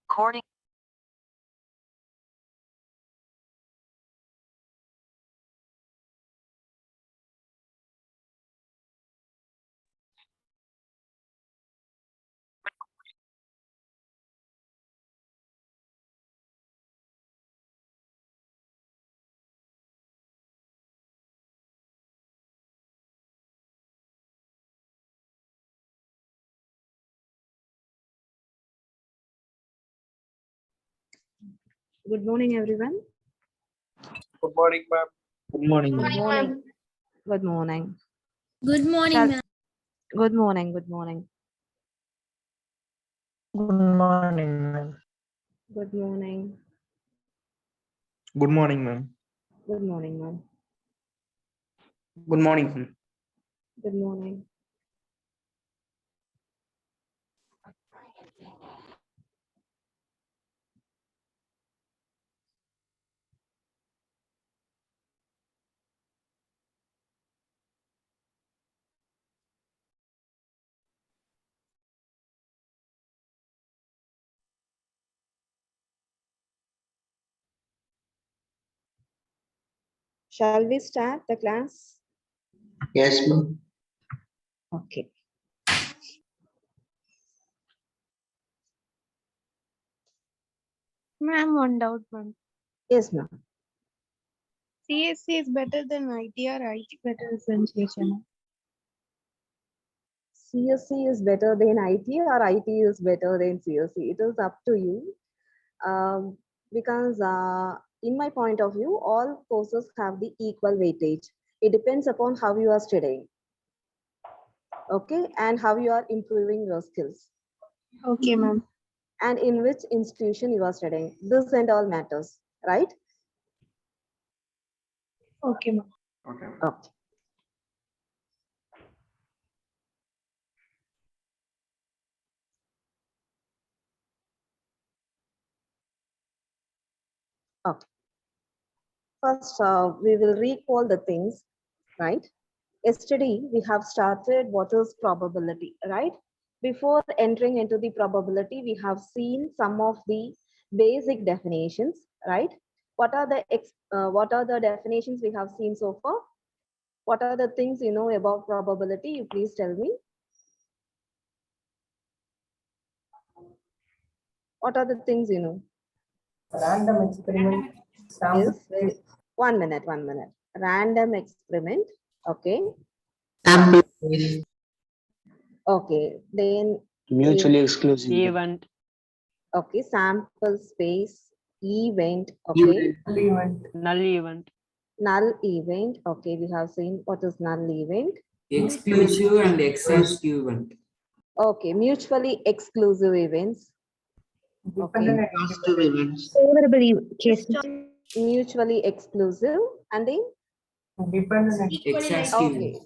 Recording. Good morning, everyone. Good morning, ma'am. Good morning, Good ma'am. morning. Good morning. Good morning, Shall- ma'am. Good morning. Good morning. Good morning, ma'am. Good morning. Good morning, ma'am. Good morning, ma'am. Good morning, ma'am. Good morning. Shall we start the class? Yes, ma'am. Okay. Ma'am, one doubt, ma'am. Yes, ma'am. CSC is better than IT or IT better than CSC? CSC is better than IT or IT is better than CSC. It is up to you. Because in my point of view, all courses have the equal weightage. It depends upon how you are studying. Okay, and how you are improving your skills. Okay, ma'am. And in which institution you are studying. This and all matters, right? Okay, ma'am. Okay. Okay. Okay. First, we will recall the things, right? Yesterday, we have started what is probability, right? Before entering into the probability, we have seen some of the basic definitions, right? What are the definitions we have seen so far? What are the things you know about probability? You please tell me. What are the things you know? Random experiment. Sample Is space. 1 minute, 1 minute. Random experiment. Okay. Sample space. Okay. Then Mutually exclusive. Event. okay, sample space, event. Okay. Event. Null event. Null event. Okay, we have seen what is null event. Exclusive and exhaustive event. Okay, mutually exclusive events. Dependent and Positive events. Favorable cases. Mutually exclusive and then independent. Exhaustive. okay.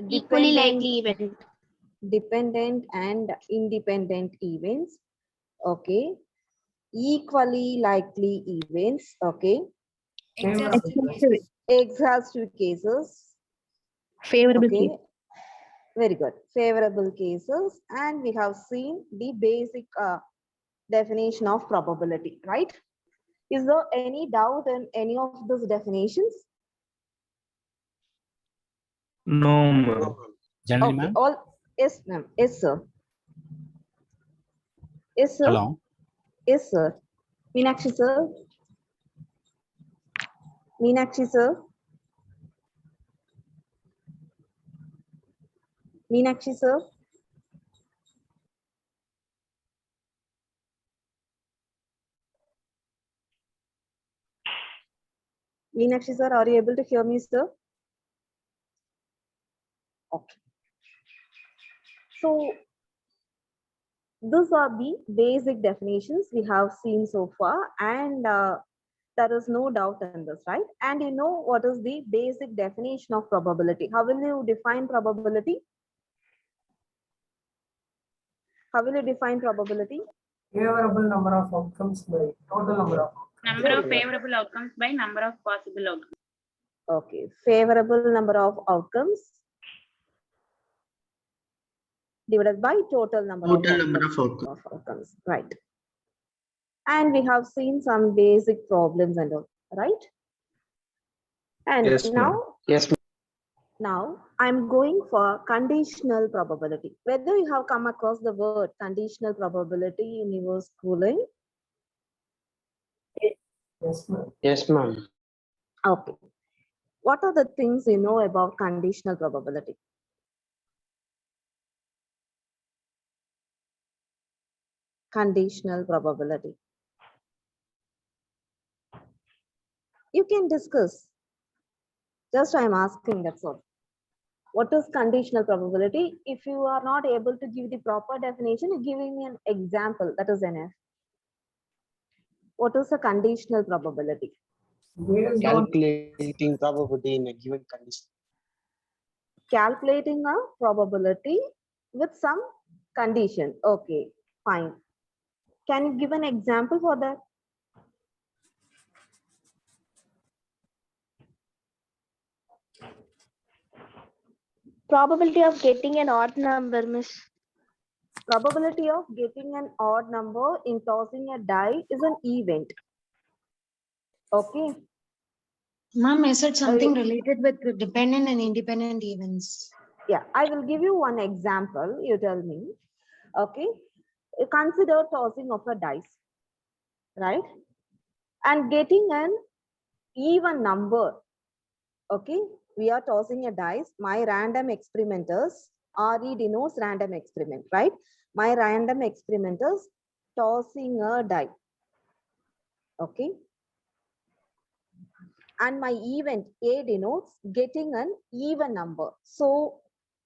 Equally Dependent, likely event. dependent and independent events, okay, equally likely events, okay, exhaustive cases, Favorable okay, case. very good, favorable cases, and we have seen the basic definition of probability, right? Is there any doubt in any of these definitions? No, ma'am. Generally, Okay, ma'am. all, yes, ma'am, yes, sir. Yes, sir. Hello. Yes, sir. Meenakshi, sir. Meenakshi, sir. Meenakshi, sir. Meenakshi, sir, are you able to hear me, sir? Okay. So, these are the basic definitions we have seen so far, and there is no doubt in this, right? And you know what is the basic definition of probability? How will you define probability? How will you define probability? Favorable number of outcomes by total number of outcomes. Number of favorable outcomes by number of possible outcomes. Okay, favorable number of outcomes divided by total number of outcomes, right? And we have seen some basic problems and all, right? And Yes, ma'am. Yes, ma'am. now I'm going for conditional probability. Whether you have come across the word conditional probability in your schooling? Yes, ma'am. Yes, ma'am. Okay. What are the things you know about conditional probability? Conditional probability. You can discuss. Just I'm asking, that's all. What is conditional probability? If you are not able to give the proper definition, you're giving me an example, that is enough. What is a conditional probability? Based on Calculating probability in a given condition. Calculating a probability with some condition. Okay, fine. Can you give an example for that? Probability of getting an odd number, miss. Probability of getting an odd number in tossing a die is an event. Okay. Ma'am, I said something related with the dependent and independent events. Yeah, I will give you one example. You tell me. Okay. Consider tossing of a dice, right? And getting an even number. Okay. We are tossing a dice. My random experimenters, RE denotes random experiment, right? My random experimenters tossing a die. Okay. And my event A denotes getting an even number. So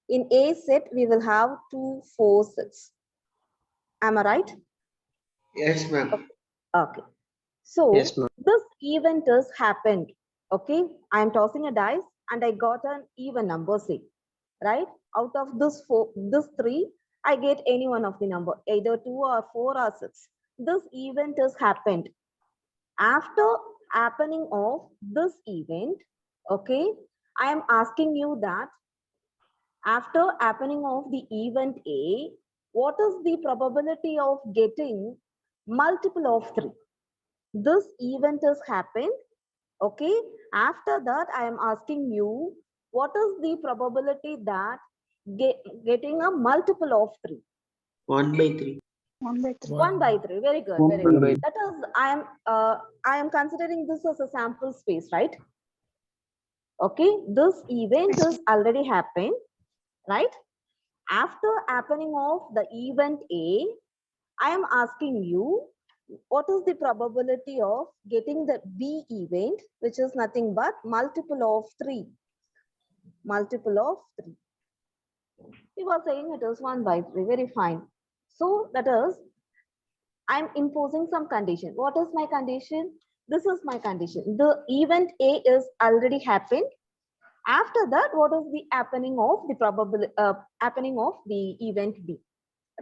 in A set, we will have 2, 4, 6. Am I right? Yes, ma'am. Okay. So Yes, ma'am. this event has happened. Okay. I am tossing a dice and I got an even number, say, right? Out of this 3, I get any one of the number, either 2 or 4 or 6. This event has happened. After happening of this event, okay, I am asking you that after happening of the event A, what is the probability of getting multiple of 3? This event has happened, okay. After that, I am asking you, what is the probability that getting a multiple of 3? 1 by 3. 1 by 3. 1 by 3. Very good. Very good. That is, I am considering this as a sample space, right? Okay. This event has already happened, right? After happening of the event A, I am asking you, what is the probability of getting the B event, which is nothing but multiple of 3? Multiple of 3. You were saying it is 1 by 3. Very fine. So that is, I'm imposing some condition. What is my condition? This is my condition. The event A is already happened. After that, what is the happening of the happening of the event B,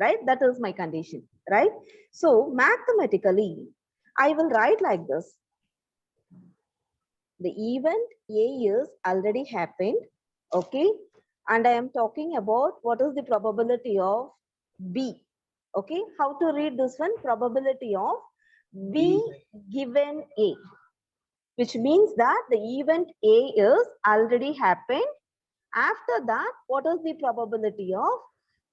right? That is my condition, right? So mathematically, I will write like this. The event A is already happened, okay? And I am talking about what is the probability of B, okay? How to read this one? Probability of B given A, which means that the event A is already happened. After that, what is the probability of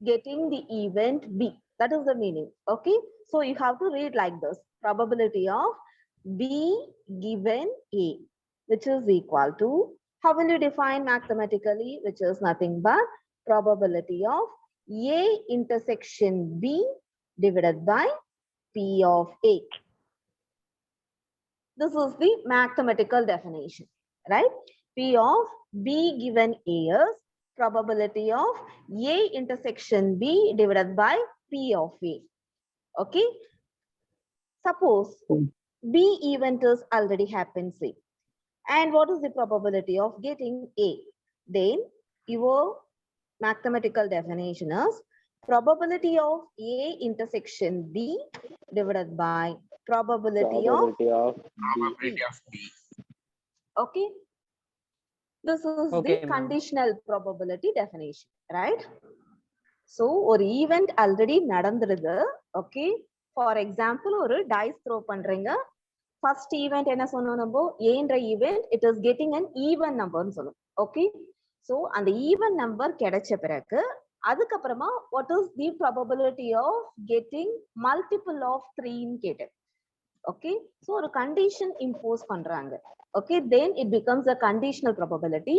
getting the event B? That is the meaning, okay? So you have to read like this. Probability of B given A, which is equal to, how will you define mathematically, which is nothing but probability of A intersection B divided by P of A. This is the mathematical definition, right? P of B given A is probability of A intersection B divided by P of A. Okay. Suppose B event is already happened, say. And what is the probability of getting A? Then your mathematical definition is probability of A intersection B divided by probability of Probability of B. Okay. This is the conditional probability definition, right? So, or event already நடந்துருது. Okay. For example, ஒரு dice throw பண்றீங்க. First event என்ன சொன்னோம் நம்ம? A என்ற event, it is getting an even number ன்னு சொல்லும். Okay. So, அந்த even number கிடைச்ச பிறகு, அதுக்கப்புறமா what is the probability of getting multiple of 3 ன்னு கேட்டேன். Okay. So, ஒரு condition impose பண்றாங்க. Okay, then it becomes a conditional probability.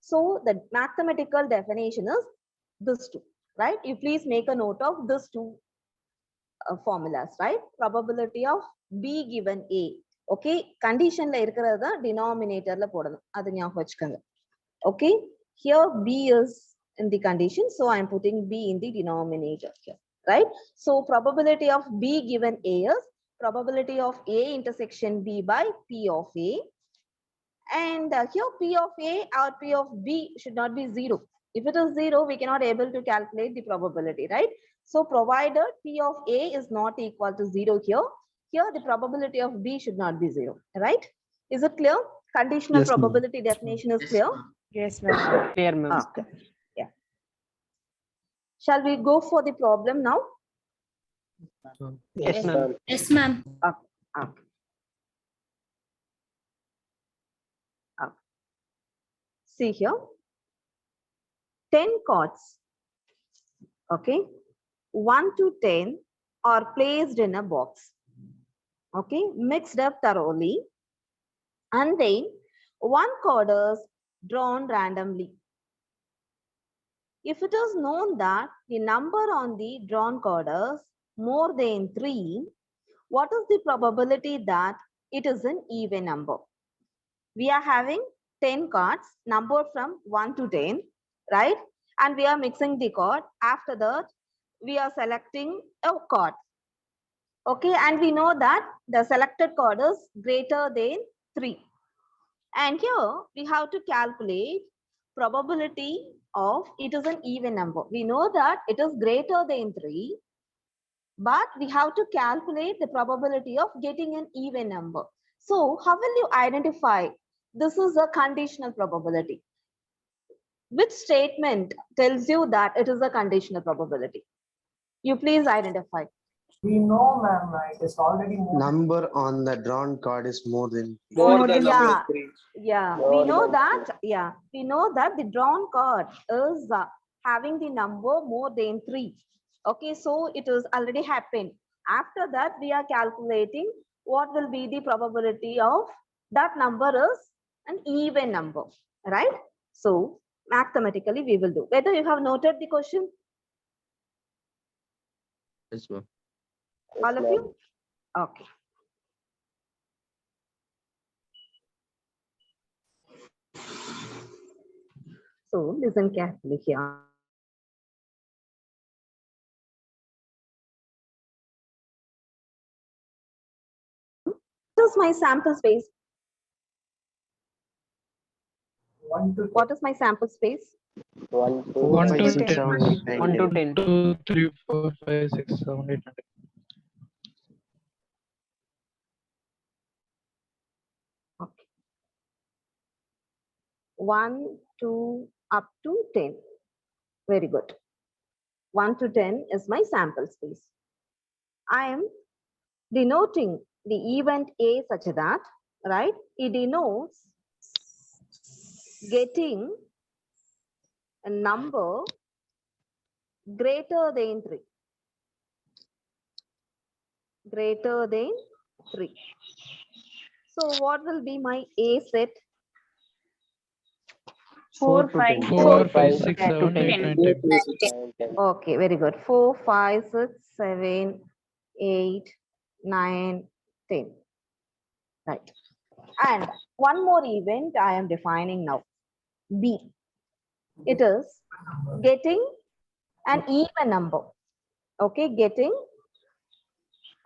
So the mathematical definition is this two, right? You please make a note of this two formulas, right? Probability of B given A. Okay, condition la irukkiradha denominator la போடணும். அது ஞாபகம் வச்சுக்கங்க. Okay, here B is in the condition, so I am putting B in the denominator here, right? So probability of B given A is probability of A intersection B by P of A. And here P of A or P of B should not be 0. If it is 0, we cannot able to calculate the probability, right? So provided P of A is not equal to 0 here the probability of B should not be 0, right? Is it clear? Conditional probability definition is clear? Yes, ma'am. Clear, ma'am. Okay. Yeah. Shall we go for the problem now? Yes, ma'am. Yes, ma'am. Okay. See here, 10 cards, okay, 1 to 10 are placed in a box, okay, mixed up thoroughly, and then one card is drawn randomly. If it is known that the number on the drawn card is more than 3, what is the probability that it is an even number? We are having 10 cards numbered from 1 to 10, right? And we are mixing the card. After that, we are selecting a card. Okay, and we know that the selected card is greater than 3. And here we have to calculate probability of it is an even number. We know that it is greater than 3, but we have to calculate the probability of getting an even number. So how will you identify this is a conditional probability? Which statement tells you that it is a conditional probability? You please identify. We know, ma'am, it is already more. Number on the drawn card is more than More than yeah. number 3. Yeah, More we know than that. Yeah, we know that the drawn card is having the number more than 3. Okay, so it is already happened. After that, we are calculating what will be the probability of that number is an even number, right? So mathematically we will do. Whether you have noted the question? Yes, ma'am. All of you? Okay. So listen carefully here. This is my sample space. 1 to What is my sample space? 4, 1 5, to 6, 7, 8, 9, 1 to 10. 10. 2, 3, 4, 5, 6, 7, 8, 9. Okay. 1, 2, up to 10. Very good. 1 to 10 is my sample space. I am denoting the event A such that, right? It denotes getting a number greater than 3. Greater than 3. So what will be my A set? 4, 5, 4, 5, 6, 7, 8, 10. 9, 10. Okay, very good. 4, 5, 6, 7, 8, 9, 10. Right. And one more event I am defining now. B. It is getting an even number. Okay, getting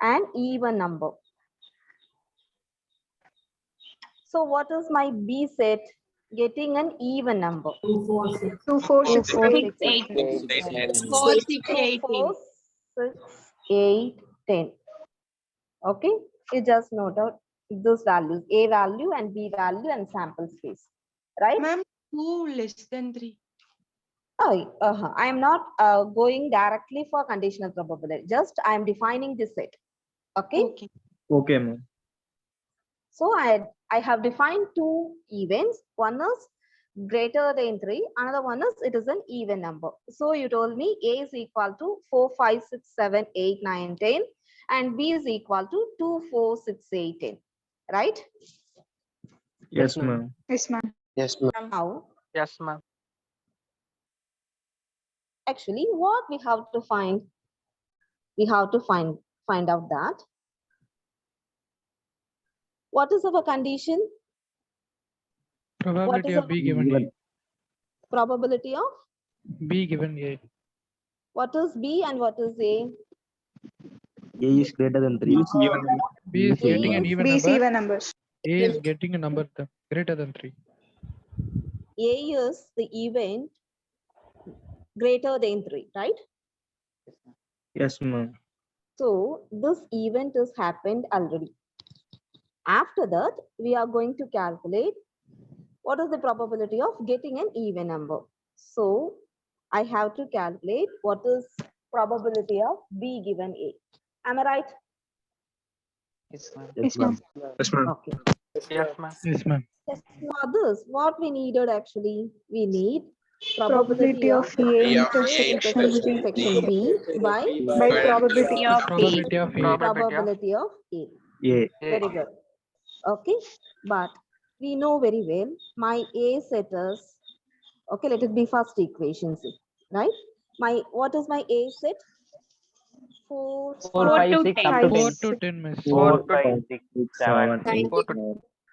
an even number. So what is my B set? Getting an even number. 2, 4, 6. 2, 4, 6, 6, 8. 4, 6, 8. 4, 6, 8, 10. Okay, you just note out those values, A value and B value and sample space, right? Ma'am, 2 less than 3. I am not going directly for conditional probability. Just I am defining this set. Okay. Okay. Okay, ma'am. So I have defined 2 events. One is greater than 3. Another one is it is an even number. So you told me A is equal to 4, 5, 6, 7, 8, 9, 10. And B is equal to 2, 4, 6, 8, 10. Right? Yes, ma'am. Yes, ma'am. Yes, ma'am. Now, Yes, ma'am. actually, what we have to find? We have to find out that. What is our condition? Probability is of B given A. Probability of B given A. what is B and what is A? A is greater than 3. B is getting an even number. numbers. A is getting a number greater than 3. A is the event greater than 3, right? Yes, ma'am. So this event has happened already. After that, we are going to calculate what is the probability of getting an even number. So I have to calculate what is probability of B given A. Am I right? Yes, ma'am. Yes, ma'am. Okay. Yes, ma'am. Yes, ma'am. For this, what we needed actually, we need probability of A intersection section B by Probability of A. Probability of A. probability of A. A. Very good. Okay, but we know very well my A set is, okay, let it be first equation, right? What is my A set? 4, 4 to 10. 4 to 10, miss. 4, 5, 6, 7,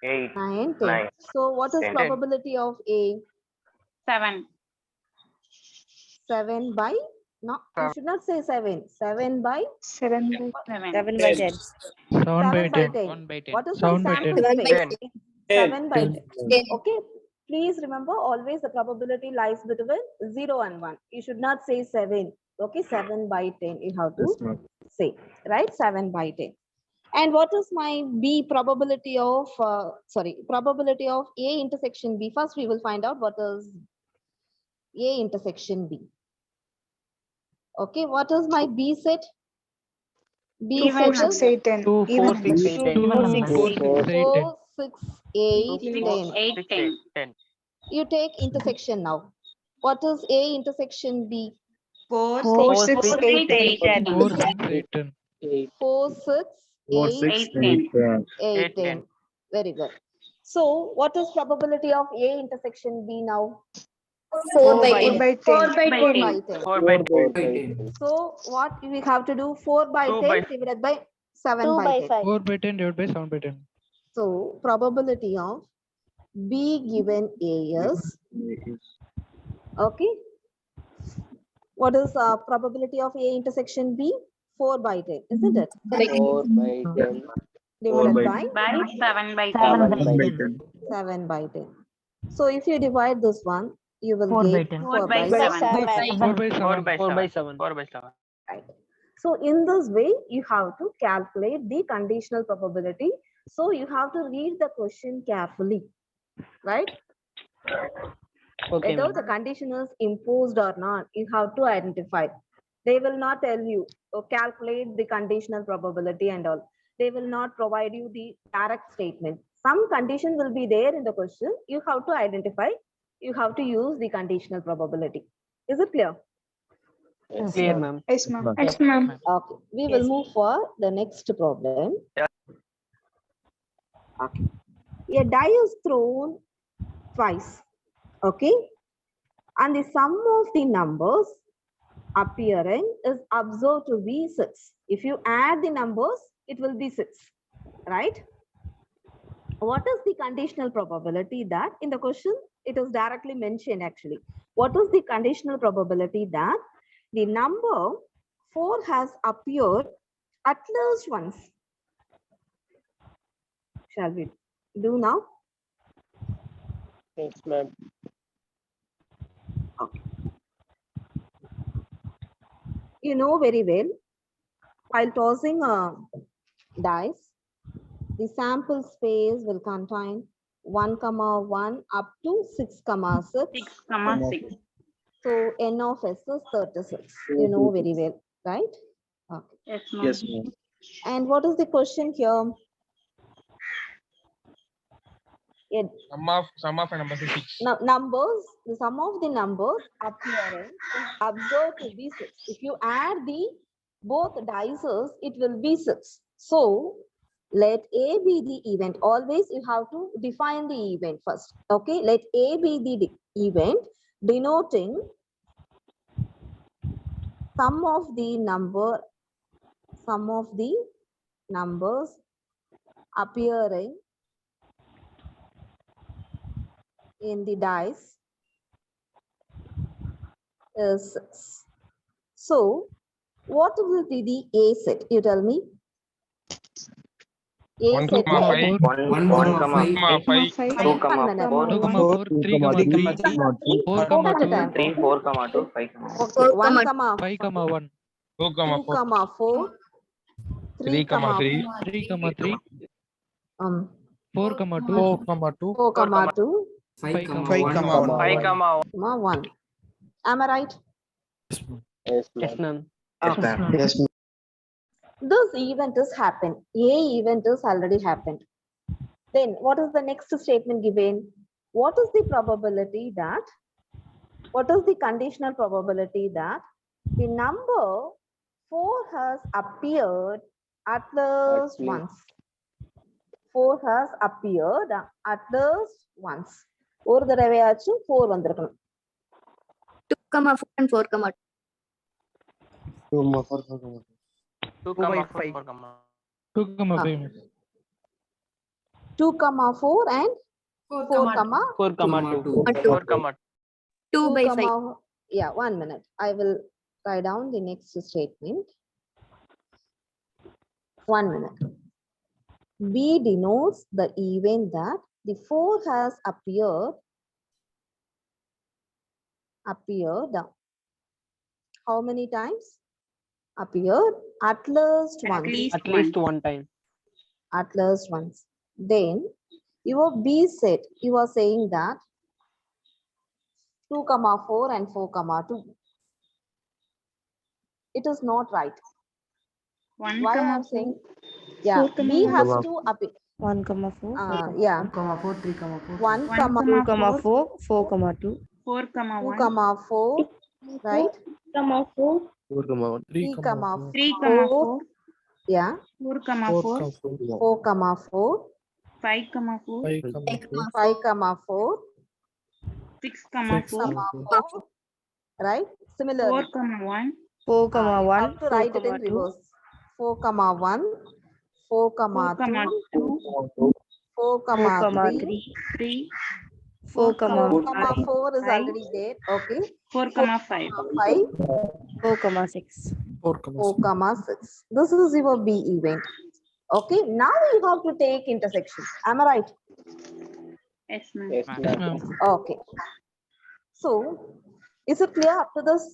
8, 9, 10. So what is probability of A? 7. 7 by, no, you should not say 7. 7 by 7 7. 7 by 10. 7 by 10. 10. What is my 7 by sample 10. space? 7 by 10. Okay. Please remember, always the probability lies between 0 and 1. You should not say 7. Okay, 7 by 10 you have to say, right? 7 by 10. And what is my B probability of, probability of A intersection B? First, we will find out what is A intersection B. Okay, what is my B set? B 2, 4, set 6, is 8, 10. 2, 4, 6, 8, 10. 2, 6, 4, 6, 8, 10. 4, 6, 8, 10. 8, 10. 10. You take intersection now. What is A intersection B? 4, 4, 6, 6, 8, 10. 4, 6, 8, 10. 4, 6, 4, 8, 6, 8, 10. 10. 8, 10. Very good. So what is probability of A intersection B now? 4 by 4 10. by 10. 4 by 10. 10. 4 by 10. So what we have to do? 4 by 10 divided by 7 2 by by 10. 5. 4 by 10 divided by 7 by 10. So probability of B given A is, okay. What is probability of A intersection B? 4 by 10, isn't it? 4 by 10. Divided by by By 7 by 10. 7 by 10. 7 by 10. So if you divide this one, you will 4 by get 10. 4 by 7. 4 by 7. 4 by 7. 7. 4 by 7. Right. So in this way, you have to calculate the conditional probability. So you have to read the question carefully, right? Okay, Whether ma'am. the condition is imposed or not, you have to identify. They will not tell you, oh, calculate the conditional probability and all. They will not provide you the direct statement. Some condition will be there in the question. You have to identify. You have to use the conditional probability. Is it clear? Clear, ma'am. Yes, ma'am. Yes, ma'am. Okay, we will move for the next problem. Okay. A die is thrown twice. Okay. And the sum of the numbers appearing is observed to be 6. If you add the numbers, it will be 6. Right? What is the conditional probability that in the question it is directly mentioned actually? What is the conditional probability that the number 4 has appeared at least once? Shall we do now? Yes, ma'am. You know very well, while tossing a dice, the sample space will contain 1, 1 up to 6, 6. 6,6. So n of s is 36. You know very well, right? Okay. Yes, ma'am. ma'am. And what is the question here? Yeah, Sum of a number is 6. now numbers, the sum of the numbers appearing is observed to be 6. If you add the both dices, it will be 6. So let A be the event. Always you have to define the event first. Okay, let A be the event denoting sum of the numbers appearing in the dice is 6. So what will be the A set? You tell me. A 1, set. 5, 1, 5, 5, 5. 2, 4, 3, 3, 4, 2, 3, 4, 2, 5, Okay, 1, 5, 1, 2, 2, 4, 3, 3, 3, 3, 3, 4, 4, 2, 2, 5, 1. Am I right? Yes, Yes, ma'am. ma'am. Yes, ma'am. This event is happened. A event is already happened. Then what is the next statement given? What is the probability that, what is the conditional probability that the number 4 has appeared at least least. once? 4 has appeared at least once. ஒரு தடவையாச்சும் 4 வந்திருக்கணும். 2, 4 and 4, 2, 4, 2, 2 by 4, 5. 2, 5. 2, 4 and 4, 4, 2. 4, 2 by 5. Yeah, 1 minute. I will write down the next statement. 1 minute. B denotes the event that the 4 has appeared how many times? Appeared at least once. At least one time. At least once. Then your B set, you are saying that 2, 4 and 4, 2. It is not right. 1, Why I am saying? Yeah, B has to appear. 1, 4. Yeah. 4, 3, 4. 1, 1, 2, 4, 4, 2. 4, 2, 1. 4, right? 4, 3, 4. 3, 4. Yeah. 4, 4. 4, 4. 5, 4. 5, 4. 6, 4. 4. Right? Similarly. 4, 1. 4, You 1. have to write it in reverse. 4, 1. 4, 4, 2. 2. 4, 3. 3. 4, 4 is already there. Okay. 4, 5. 5. 4, 6. 4, 6. This is your B event. Okay. Now you have to take intersection. Am I right? Yes, ma'am. Yes, Yes, ma'am. ma'am. Okay. So, is it clear up to this?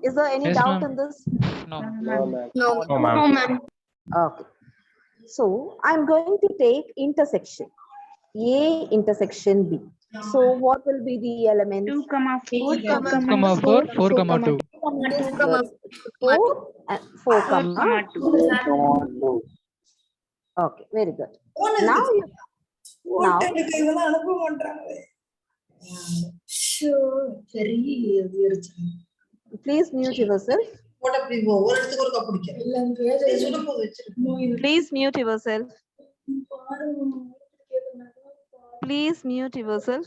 Is there any Yes, doubt ma'am. in this? No. No, ma'am. No, ma'am. Okay. So, I'm going to take intersection. A intersection B. So, what will be the elements? 2, 4, 2, 4, 4, 2. 4 and 4, 4, 2. Okay, very good. Now you now please mute yourself. Please mute yourself. Please mute yourself.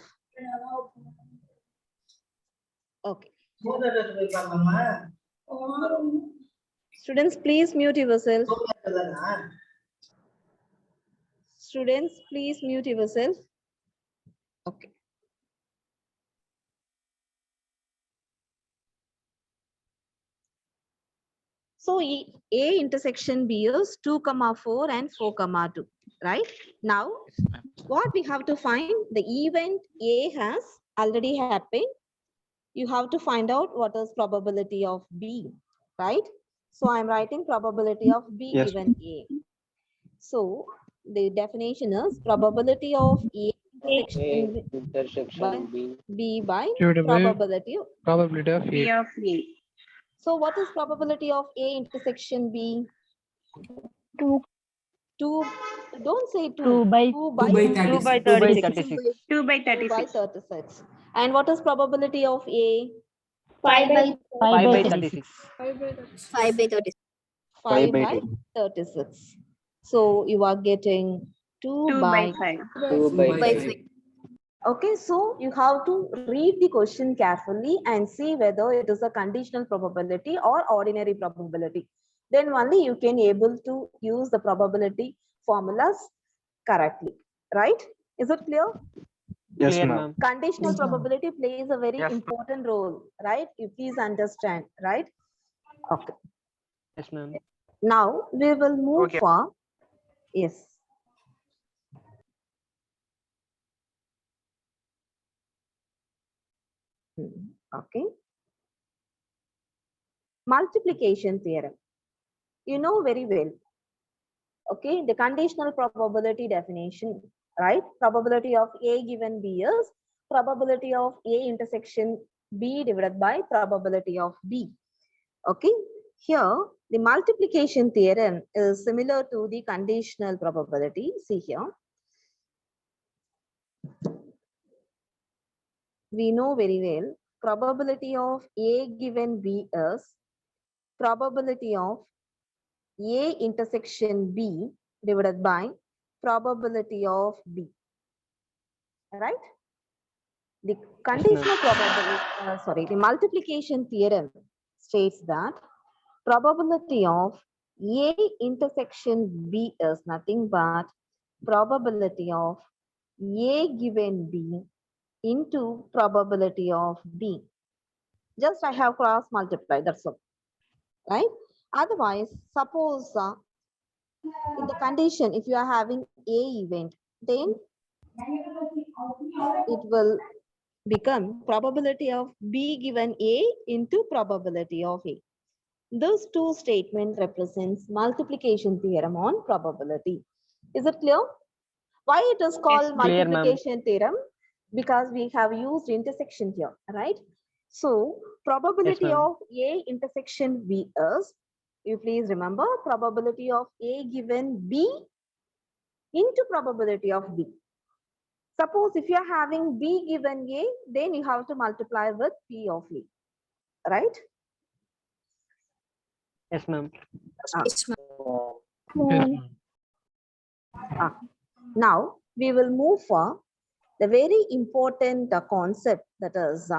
Okay. Students, please mute yourself. Students, please mute yourself. Okay. So A intersection B is 2, 4 and 4, 2, right? Now, what we have to find, the event A has already happened. You have to find out what is probability of B, right? So I'm writing probability of B Yes, given A. So the definition is probability of A intersection A intersection B. by Divided by probability. probability of B A. of A. So what is probability of A intersection B? 2. 2. Don't say 2. 2 by 2 by 2 by 2 by 36. 36. 2 by 2 by 36. 36. And what is probability of A? 5 by 5 by 36. 36. 5 by 36. So you are getting 2 2 by by 5. 2 by 5. Okay, so you have to read the question carefully and see whether it is a conditional probability or ordinary probability. Then only you can able to use the probability formulas correctly, right? Is it clear? Yes, clear, ma'am. Conditional probability plays a very Yes, ma'am. important role, right? You please understand, right? Okay. Yes, ma'am. Now we will move Okay. for, yes. Okay. Multiplication theorem. You know very well. Okay, the conditional probability definition, right? Probability of A given B is probability of A intersection B divided by probability of B. Okay, here the multiplication theorem is similar to the conditional probability. See here. We know very well probability of A given B is probability of A intersection B divided by probability of B, right? The conditional probability, the multiplication theorem states that probability of A intersection B is nothing but probability of A given B into probability of B. Just I have cross multiplied, that's all, right? Otherwise, suppose in the condition, if you are having A event, then it will become probability of B given A into probability of A. Those two statements represents multiplication theorem on probability. Is it clear? Why it is called Clear, multiplication theorem? Because we have used intersection here, right? So probability ma'am. of A intersection B is, you please remember, probability of A given B into probability of B. Suppose if you are having B given A, then you have to multiply with P of A, right? Yes, ma'am. Yes, ma'am. Now we will move for the very important concept, that is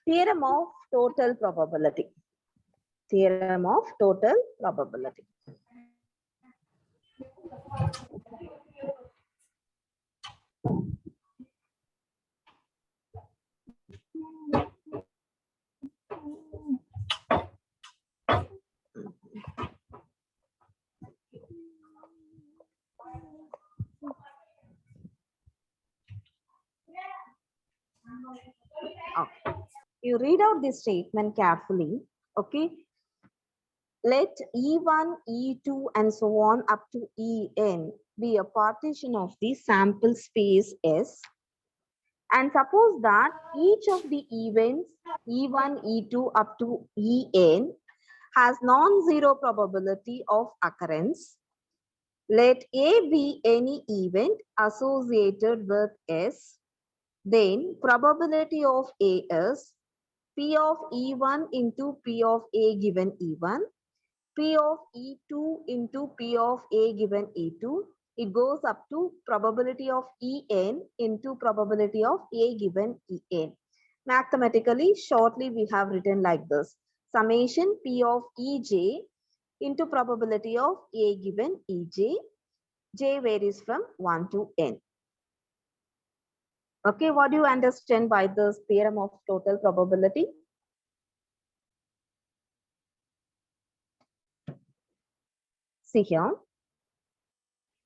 theorem of total probability. Theorem of total probability. You read out this statement carefully, okay? Let E1, E2, and so on up to En be a partition of the sample space S. And suppose that each of the events E1, E2 up to En has non-zero probability of occurrence. Let A be any event associated with S. Then probability of A is P of E1 into P of A given E1, P of E2 into P of A given E2. It goes up to probability of En into probability of A given En. Mathematically, shortly we have written like this. Summation P of Ej into probability of A given Ej. J varies from 1 to N. Okay, what do you understand by this theorem of total probability? See here,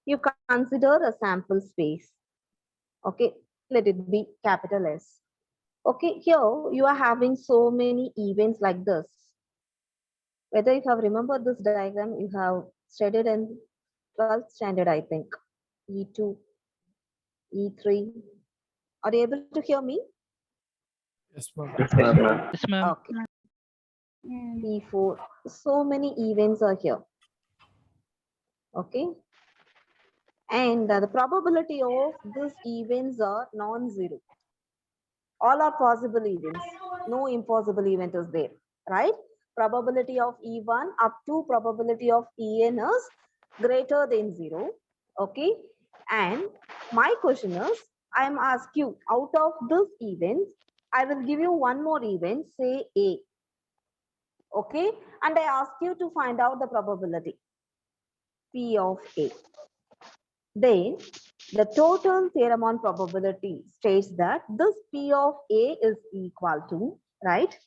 you consider a sample space. Okay, let it be capital S. Okay, here you are having so many events like this. Whether you have remembered this diagram, you have studied in 12th standard, I think. E2, E3. Are you able to hear me? Yes, ma'am. Yes, ma'am. Okay. P4. So many events are here. Okay. And the probability of these events are non-zero. All are possible events. No impossible event is there, right? Probability of E1 up to probability of En is greater than 0. Okay. And my question is, I am asking you, out of these events, I will give you one more event, say A. Okay. And I ask you to find out the probability P of A. Then the total theorem on probability states that this P of A is equal to, right?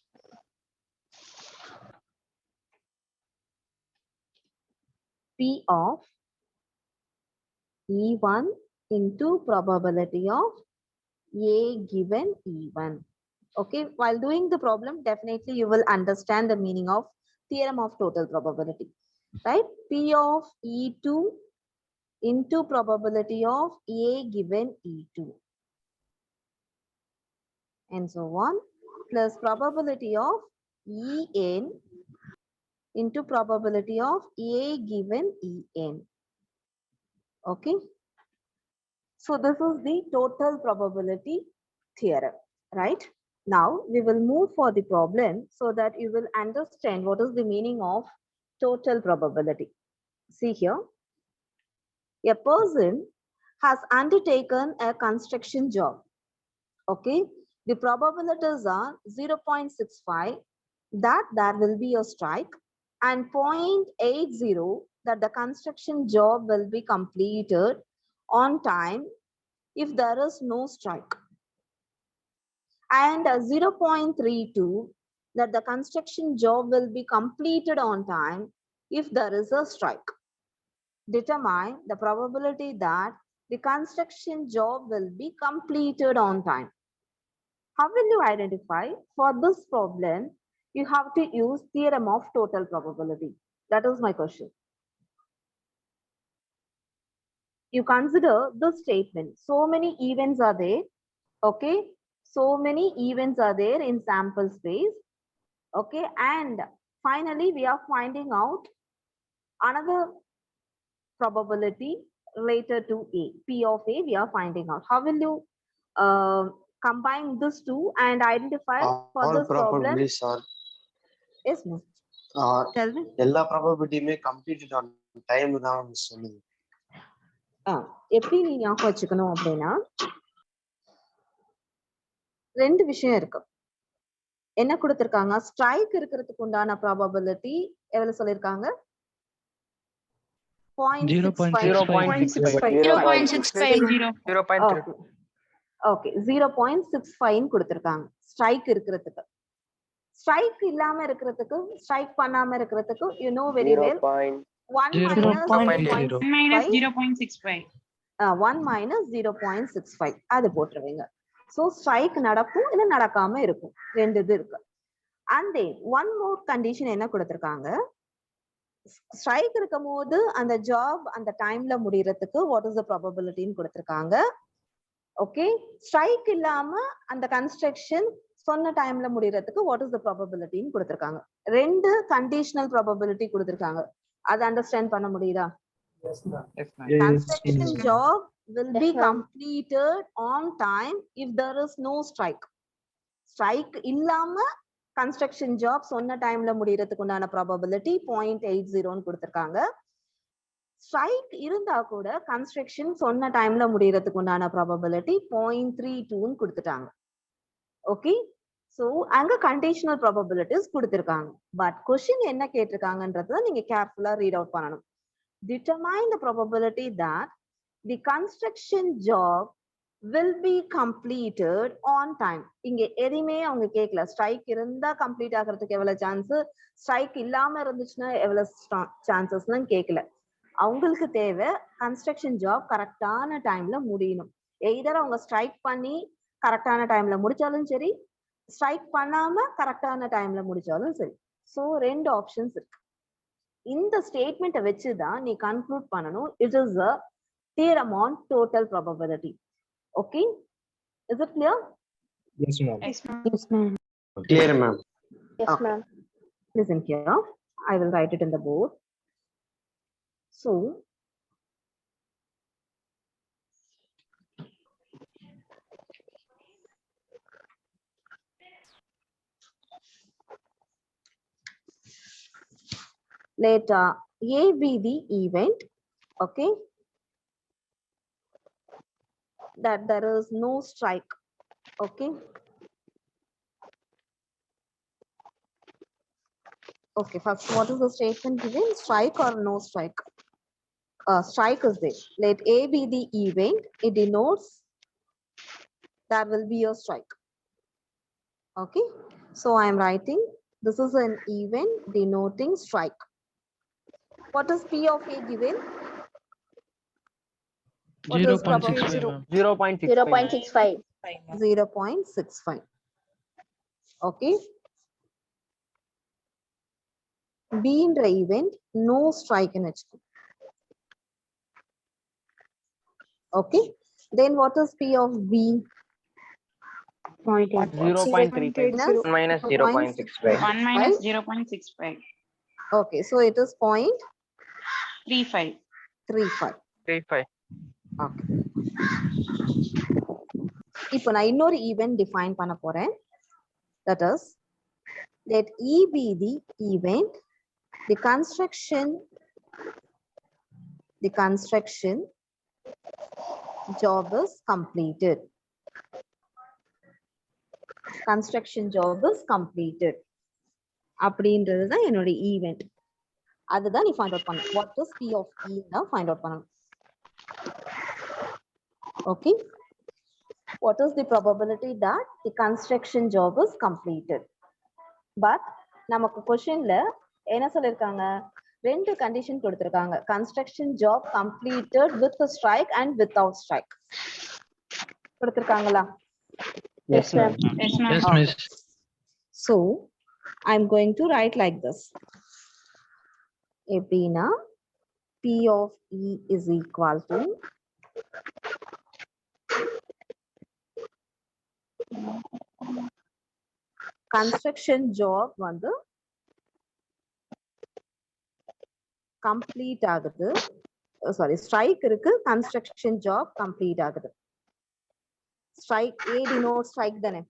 P of E1 into probability of A given E1. Okay, while doing the problem, definitely you will understand the meaning of theorem of total probability, right? P of E2 into probability of A given E2 and so on, plus probability of En into probability of A given En. Okay. So this is the total probability theorem, right? Now we will move for the problem so that you will understand what is the meaning of total probability. See here, a person has undertaken a construction job. Okay, the probabilities are 0.65 that there will be a strike and 0.80 that the construction job will be completed on time if there is no strike, and 0.32 that the construction job will be completed on time if there is a strike. Determine the probability that the construction job will be completed on time. How will you identify? For this problem, you have to use theorem of total probability. That is my question. You consider this statement. So many events are there. Okay. So many events are there in sample space. Okay. And finally, we are finding out another probability related to A. P of A, we are finding out. How will you combine this two and identify for this problem? Yes, miss. Tell me. எல்லா ப்ராபபிலிட்டியுமே completed on time தான் சொல்லுது. எப்படி நீ ஞாபகம் வச்சுக்கணும் அப்படின்னா, ரெண்டு விஷயம் இருக்கு. என்ன கொடுத்திருக்காங்க? ஸ்ட்ரைக் இருக்கிறதுக்கு உண்டான ப்ராபபிலிட்டி எவ்வளவு சொல்லிருக்காங்க? 0.65 கொடுத்திருக்காங்க ஸ்ட்ரைக் இருக்கிறதுக்கு. ஸ்ட்ரைக் இல்லாம இருக்கிறதுக்கு, ஸ்ட்ரைக் பண்ணாம இருக்கிறதுக்கு, you know very well, 1 minus 0.65 அது போட்டுருவீங்க. ஸோ ஸ்ட்ரைக் நடக்கும் இல்லை நடக்காம இருக்கும், ரெண்டு இது இருக்கு. And then one more condition என்ன கொடுத்துருக்காங்க, ஸ்ட்ரைக் இருக்கும் போது அந்த ஜாப் அந்த டைம்ல முடியறதுக்கு வாட் இஸ் த ப்ராபபிலிட்டின்னு கொடுத்துருக்காங்க. ஓகே, ஸ்ட்ரைக் இல்லாம அந்த கன்ஸ்ட்ரக்ஷன் சொன்ன டைம்ல முடியறதுக்கு வாட் இஸ் த ப்ராபபிலிட்டின்னு கொடுத்துருக்காங்க. ரெண்டு கண்டிஷனல் ப்ராபபிலிட்டி கொடுத்துருக்காங்க. அதை அண்டர்ஸ்டாண்ட் பண்ண முடியுதா? Yes, ma'am. Construction job will be completed on time if there is no strike. Strike இல்லாம construction job சொன்ன டைம்ல முடியறதுக்கு உண்டான probability 0.80 கொடுத்திருக்காங்க. ஸ்ட்ரைக் இருந்தா கூட கன்ஸ்ட்ரக்ஷன் சொன்ன டைம்ல முடியறதுக்கு உண்டான probability 0.32 கொடுத்துட்டாங்க. ஓகே, சோ அங்க கண்டிஷனல் ப்ராபபிலிட்டிஸ் கொடுத்திருக்காங்க. பட் கொஸ்டின் என்ன கேட்டிருக்காங்கன்றத நீங்க கேர்ஃபுல்லா ரீட் அவுட் பண்ணணும். Determine the probability that the construction job will be completed on time. இங்க எதுவுமே அவங்க கேட்கல. ஸ்ட்ரைக் இருந்தா கம்ப்ளீட் ஆகிறதுக்கு எவ்வளவு சான்ஸ், ஸ்ட்ரைக் இல்லாம இருந்துச்சுன்னா எவ்வளவு சான்சஸ்லாம் கேட்கல. அவங்களுக்கு தேவை கன்ஸ்ட்ரக்ஷன் ஜாப் கரெக்டான டைம்ல முடியணும். எய்தர் அவங்க ஸ்ட்ரைக் பண்ணி கரெக்டான டைம்ல முடிச்சாலும் சரி, ஸ்ட்ரைக் பண்ணாம கரெக்டான டைம்ல முடிச்சாலும் சரி. ஸோ ரெண்டு ஆப்ஷன்ஸ் இருக்கு. இந்த ஸ்டேட்மெண்ட்டை வச்சுதான் நீ கன்க்ளூட் பண்ணணும். It is a theorem on total probability. Okay, is it clear? Yes, ma'am. Yes, ma'am. Yes, ma'am. Clear, ma'am. Yes, Okay. ma'am. Listen here, I will write it in the board. So let A be the event, okay, that there is no strike. Okay, okay, first what is the statement given, strike or no strike? Strike is there. Let A be the event, it denotes there will be a strike. Okay, so I am writing this is an event denoting strike. What is P of A given? What is 0.65, ma'am. 0.65. 0.65. 0.65. Okay. B in the event, no strike in it. Okay. Then what is P of B? 0.35. minus 0.65. 1 minus 0.65. Okay, so it is 0.35. 35. 35. Okay. இப்போ நான் இன்னொரு event define பண்ண போறேன். That is, let E be the event, the construction job is completed. Construction job is completed. அப்படின்றது தான் என்னோட event. அதுதான் நீ ஃபைண்ட் அவுட் பண்ணணும். What is P of E தான் ஃபைண்ட் அவுட் பண்ணணும். Okay, what is the probability that the construction job is completed? But நமக்கு क्वेश्चनல என்ன சொல்லிருக்காங்க, ரெண்டு கண்டிஷன் கொடுத்திருக்காங்க. construction job completed with a strike and without strike கொடுத்திருக்காங்களா? Yes, ma'am. Yes, ma'am. Yes, miss. So I'm going to write like this. எப்படின்னா P of E is equal to construction job வந்து complete ஆகுது. Sorry, strike இருக்கு, construction job complete ஆகுது. Strike A denotes strike தானே?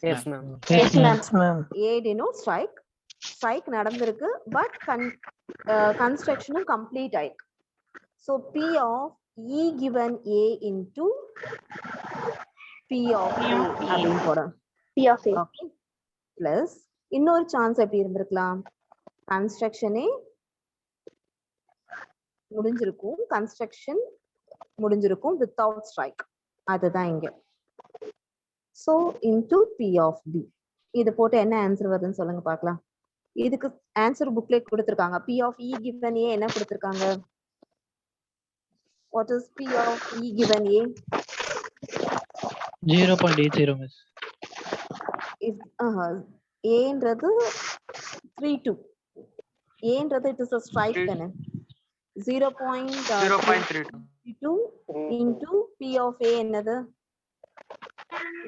Yes, ma'am. Yes, ma'am. A denotes strike. Strike நடந்திருக்கு, but கன்ஸ்ட்ரக்ஷனும் complete ஆயிருக்கு. So P of E given A into P of A அப்படின்னு போடணும். P of A. Okay, plus இன்னொரு chance எப்படி இருந்திருக்கலாம், கன்ஸ்ட்ரக்ஷனே முடிஞ்சிருக்கும், கன்ஸ்ட்ரக்ஷன் முடிஞ்சிருக்கும் வித்தவுட் ஸ்ட்ரைக். அதுதான் இங்க. So into P of B. இது போட்டு என்ன ஆன்சர் வருதுன்னு சொல்லுங்க பார்க்கலாம். இதுக்கு ஆன்சர் புக்ல கொடுத்திருக்காங்க. P of E given A என்ன கொடுத்திருக்காங்க? What is P of E given A? 0.80 miss. If A என்றது 3-2. A என்றது it is a strike தானே. 0.32 into P of A என்னது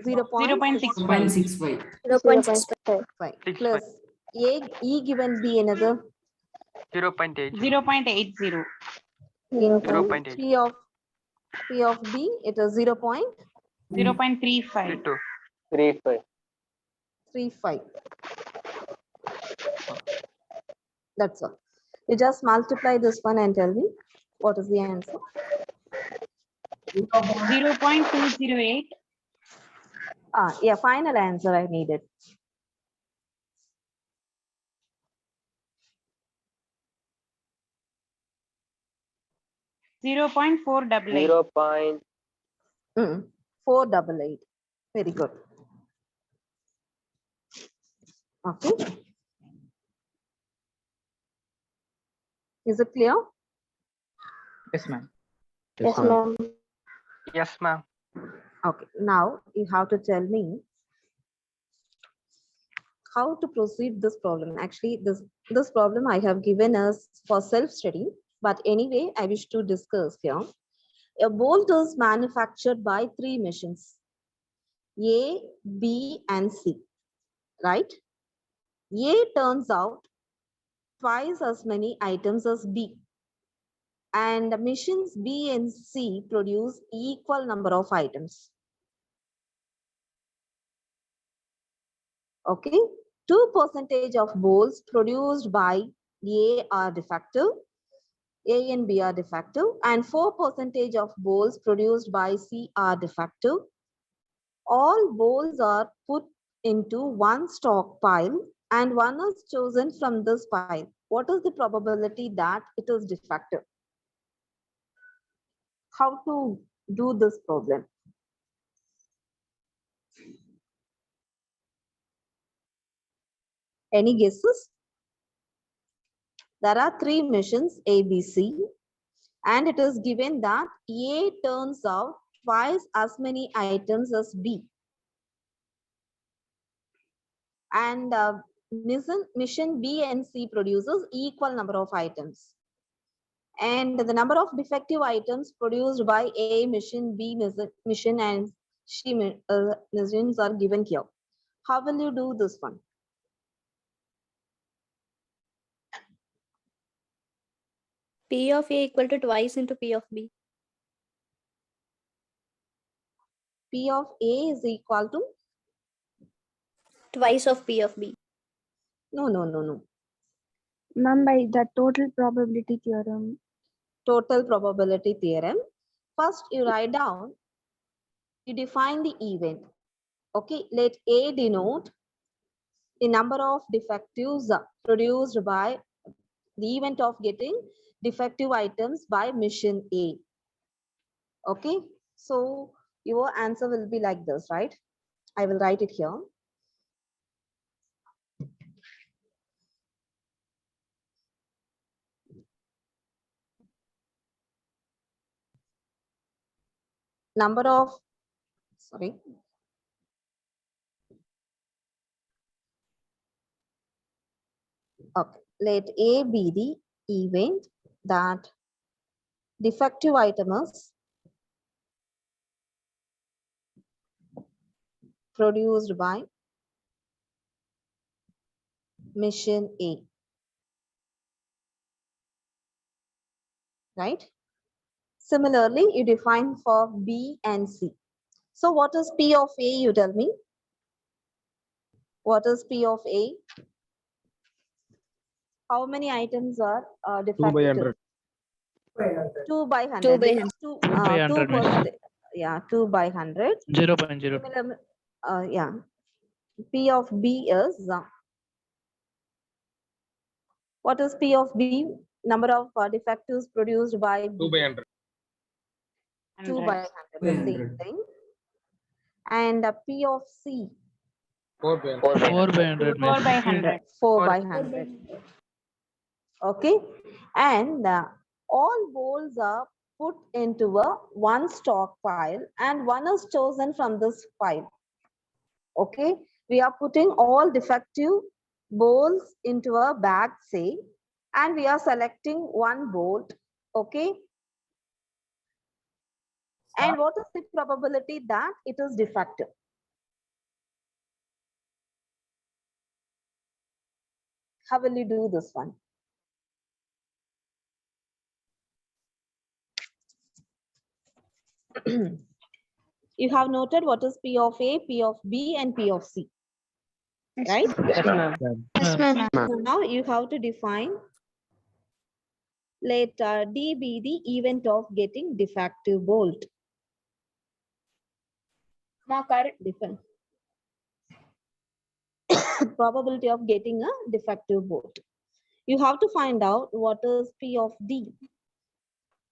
0.65 0.65. plus E given B என்னது 0.8. 0.80. into 0.8. P of B it is 0.35. 0.35. That's all. You just multiply this one and tell me what is the answer. 0.208. Yeah, final answer I needed. Zero point 488. 488. Very good. Okay. Is it clear? Yes, ma'am. Yes, ma'am. Yes, ma'am. Okay. Now you have to tell me how to proceed this problem. Actually, this problem I have given us for self-study, but anyway, I wish to discuss here. A bolt is manufactured by 3 machines, A, B, and C, right? A turns out twice as many items as B. And the machines B and C produce equal number of items. Okay, 2% of bolts produced by A are defective, A and B are defective, and 4% of bolts produced by C are defective. All bolts are put into one stockpile and one is chosen from this pile. What is the probability that it is defective? How to do this problem? Any guesses? There are 3 machines A, B, C, and it is given that A turns out twice as many items as B. And mission B and C produces equal number of items. And the number of defective items produced by A mission, B mission, and C missions are given here. How will you do this one? P of A equal to twice into P of B. P of A is equal to? Twice of P of B. No. Ma'am, by the total probability theorem. Total probability theorem. First, you write down, you define the event. Okay, let A denote the number of defectives produced by the event of getting defective items by mission A. Okay, so your answer will be like this, right? I will write it here. Number of, sorry. Okay, let A be the event that defective item is produced by mission A. Right? Similarly, you define for B and C. So what is P of A, you tell me? What is P of A? How many items are defective? 2 by 100. 2 by 100. 2 by 100, miss. 2%. Yeah, 2 by 100. 0.0. Yeah. P of B is, what is P of B? Number of defectives produced by B. 2 by 100. 2 by 100, the same thing. And P of C. 4 by 100. 4 by 100, 4 by miss. 100. 4 by 100. Okay. And all bolts are put into a one stock file and one is chosen from this file. Okay, we are putting all defective bolts into a bag, say, and we are selecting one bolt. Okay, and what is the probability that it is defective? How will you do this one? You have noted what is P of A, P of B, and P of C, right? Yes, ma'am. Yes, ma'am. So now you have to define, let D be the event of getting defective bolt. Define. Probability of getting a defective bolt. You have to find out what is P of D.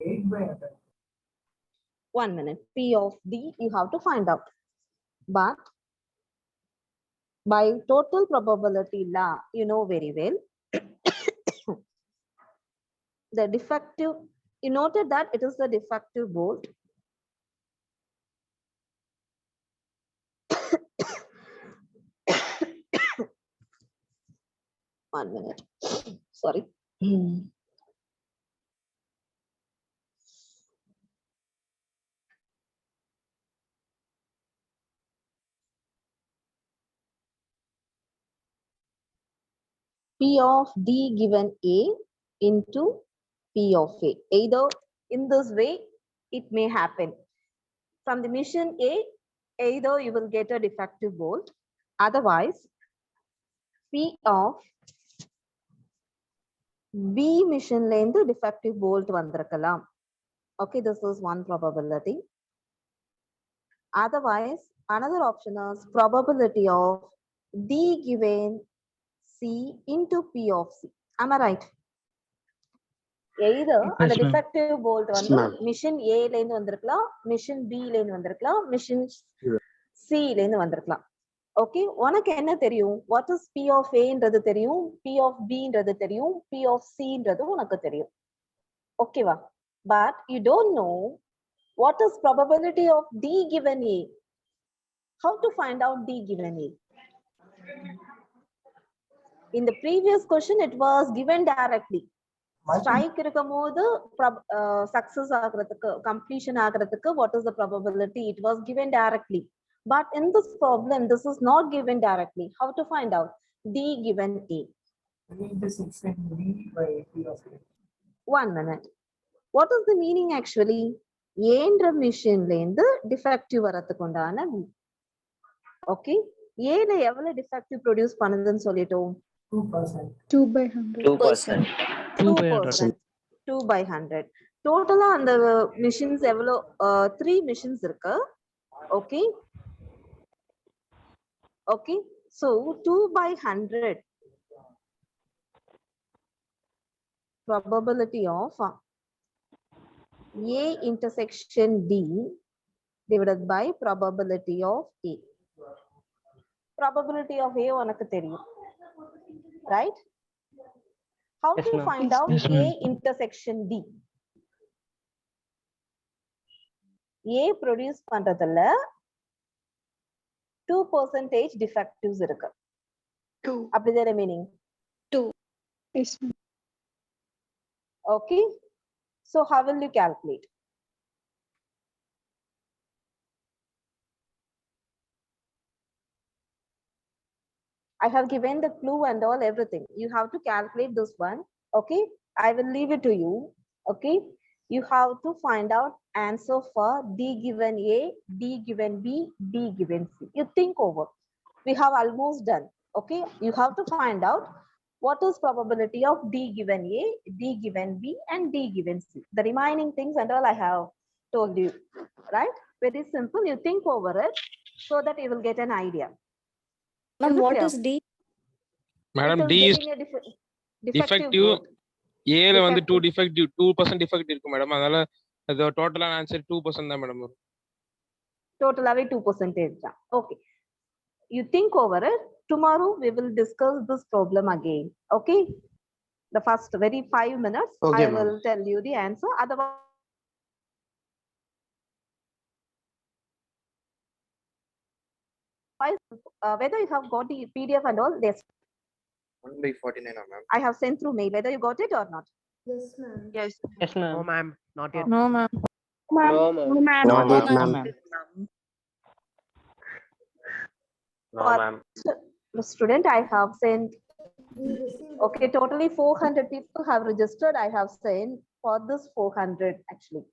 8 by 100. 1 minute. P of D you have to find out. But by total probability law, you know very well, the defective, you noted that it is the defective bolt. One minute. Sorry. P of D given A into P of A. Either in this way, it may happen. From the mission A, either you will get a defective bolt. Otherwise, P of B mission length defective bolt vandirakalam. Okay, this is one probability. Otherwise, another option is probability of D given C into P of C. Am I right? Either and the Yes, ma'am. defective bolt Yes, வந்து ma'am. mission A ல இருந்து வந்திருக்கலாம், mission B ல இருந்து வந்திருக்கலாம், mission C ல இருந்து வந்திருக்கலாம். ஓகே, உனக்கு என்ன தெரியும்? What is P of A ன்றது தெரியும், P of B ன்றது தெரியும், P of C ன்றது உனக்கு தெரியும். ஓகேவா? But you don't know what is probability of D given A. How to find out D given A? In the previous question, it was given directly. Strike இருக்கும்போது success ஆகிறதுக்கு, completion ஆகிறதுக்கு, what is the probability? It was given directly. But in this problem, this is not given directly. How to find out? D given A. 3 into 6 into D by P of A. 1 minute. What is the meaning actually? ஏன்ற மிஷின்ல இருந்து defective வரதுக்கு உண்டான okay, ஏல எவ்வளவு defective produce பண்ணுதுன்னு சொல்லிட்டோம்? 2%. 2 by 100. 2%. 2%. 2 by 100. டோட்டலா அந்த மிஷின்ஸ் எவ்வளவு? 3 மிஷின்ஸ் இருக்கு. Okay okay, so 2 by 100 probability of A intersection D divided by probability of A. Probability of A உனக்கு தெரியும், right? How Yes, to ma'am. find out Yes, A ma'am. intersection D? A produce பண்றதுல 2% defectives இருக்கு. 2. அப்படிதானே meaning? Yes, ma'am. Okay, so how will you calculate? I have given the clue and all everything. You have to calculate this one. Okay, I will leave it to you. Okay, you have to find out answer for D given A, D given B, D given C. You think over. We have almost done. Okay, you have to find out what is probability of D given A, D given B, and D given C. The remaining things and all I have told you, right? Very simple. You think over it so that you will get an idea. Ma'am, it what clear? is D? Madam, It D is getting a defective. bolt. ஏல வந்து Defective. 2% defect இருக்கு madam. அதனால அது டோட்டலான answer 2% தான் madam. Totally 2% தான். Okay, you think over it. Tomorrow we will discuss this problem again. Okay, the first very 5 minutes Okay, I ma'am. will tell you the answer. Otherwise Whether you have got the PDF and all, yes, 1/49, ma'am. I have sent through mail, whether you got it or not. Yes, ma'am. Yes. Yes, ma'am. ma'am, not yet. No, ma'am. No, ma'am. Not yet, ma'am. ma'am. No, For ma'am. the student, I have sent, okay, totally 400 people have registered. I have sent for this 400 actually.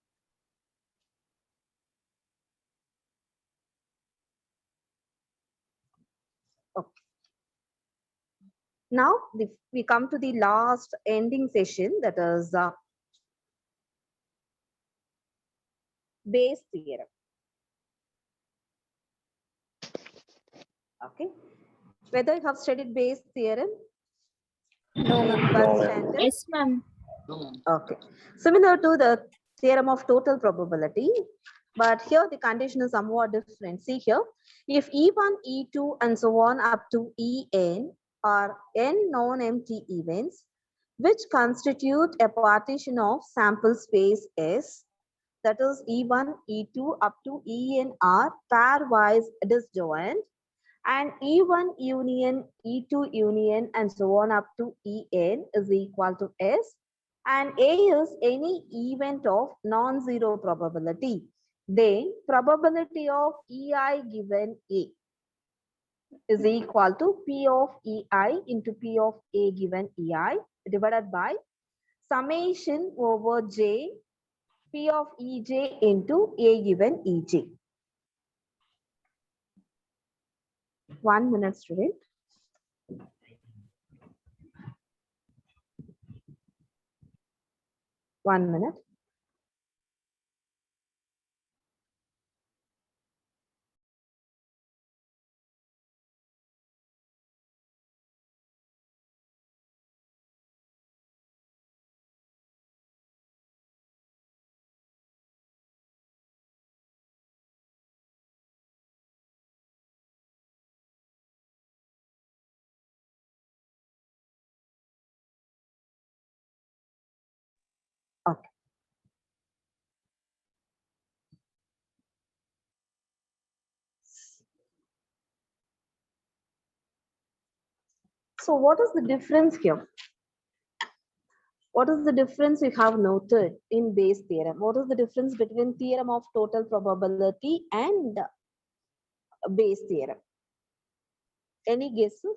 Okay. Now we come to the last ending session, that is Bayes theorem. Okay. Whether you have studied Bayes theorem? No, in ma'am. 12th standard? Yes, ma'am. Okay. Similar to the theorem of total probability, but here the condition is somewhat different. See here, if E1, E2, and so on up to En are n non-empty events, which constitute a partition of sample space S, that is E1, E2 up to En are pairwise disjoint, and E1 union, E2 union, and so on up to En is equal to S, and A is any event of non-zero probability, then probability of EI given A is equal to P of EI into P of A given EI divided by summation over J P of EJ into A given EJ. 1 minute, student. One minute. Okay. So what is the difference here? What is the difference you have noted in Bayes theorem? What is the difference between theorem of total probability and Bayes theorem? Any guesses?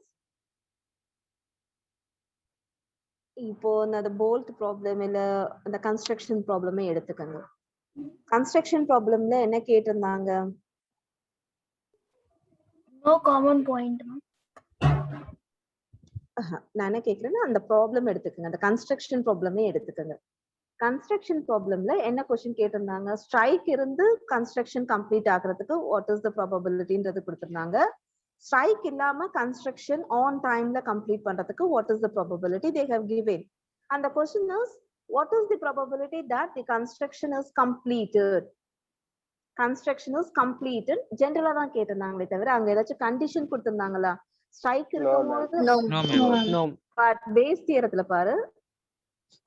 இப்போ அந்த bolt problem இல்ல அந்த construction ப்ராப்ளமே எடுத்துக்கங்க. Construction ப்ராப்ளம்ல என்ன கேட்டிருந்தாங்க? No common point, ma'am. நான் என்ன கேக்குறேன்னா அந்த ப்ராப்ளம் எடுத்துக்கங்க, அந்த கன்ஸ்ட்ரக்ஷன் ப்ராப்ளமே எடுத்துக்கங்க. கன்ஸ்ட்ரக்ஷன் ப்ராப்ளம்ல என்ன கொஸ்டின் கேட்டிருந்தாங்க? ஸ்ட்ரைக் இருந்து கன்ஸ்ட்ரக்ஷன் கம்ப்ளீட் ஆகுறதுக்கு வாட் இஸ் த ப்ராபபிலிட்டின்றது கொடுத்திருந்தாங்க. ஸ்ட்ரைக் இல்லாம கன்ஸ்ட்ரக்ஷன் ஆன் டைம்ல கம்ப்ளீட் பண்றதுக்கு what is the probability they have given. And the question is, what is the probability that the construction is completed? Construction is completed. ஜெனரலா தான் கேட்டிருந்தாங்களே தவிர அங்க ஏதாச்சும் கண்டிஷன் கொடுத்திருந்தாங்களா? ஸ்ட்ரைக் இருக்கும்போது No. No, ma'am. No. But base தியரத்துல பாரு,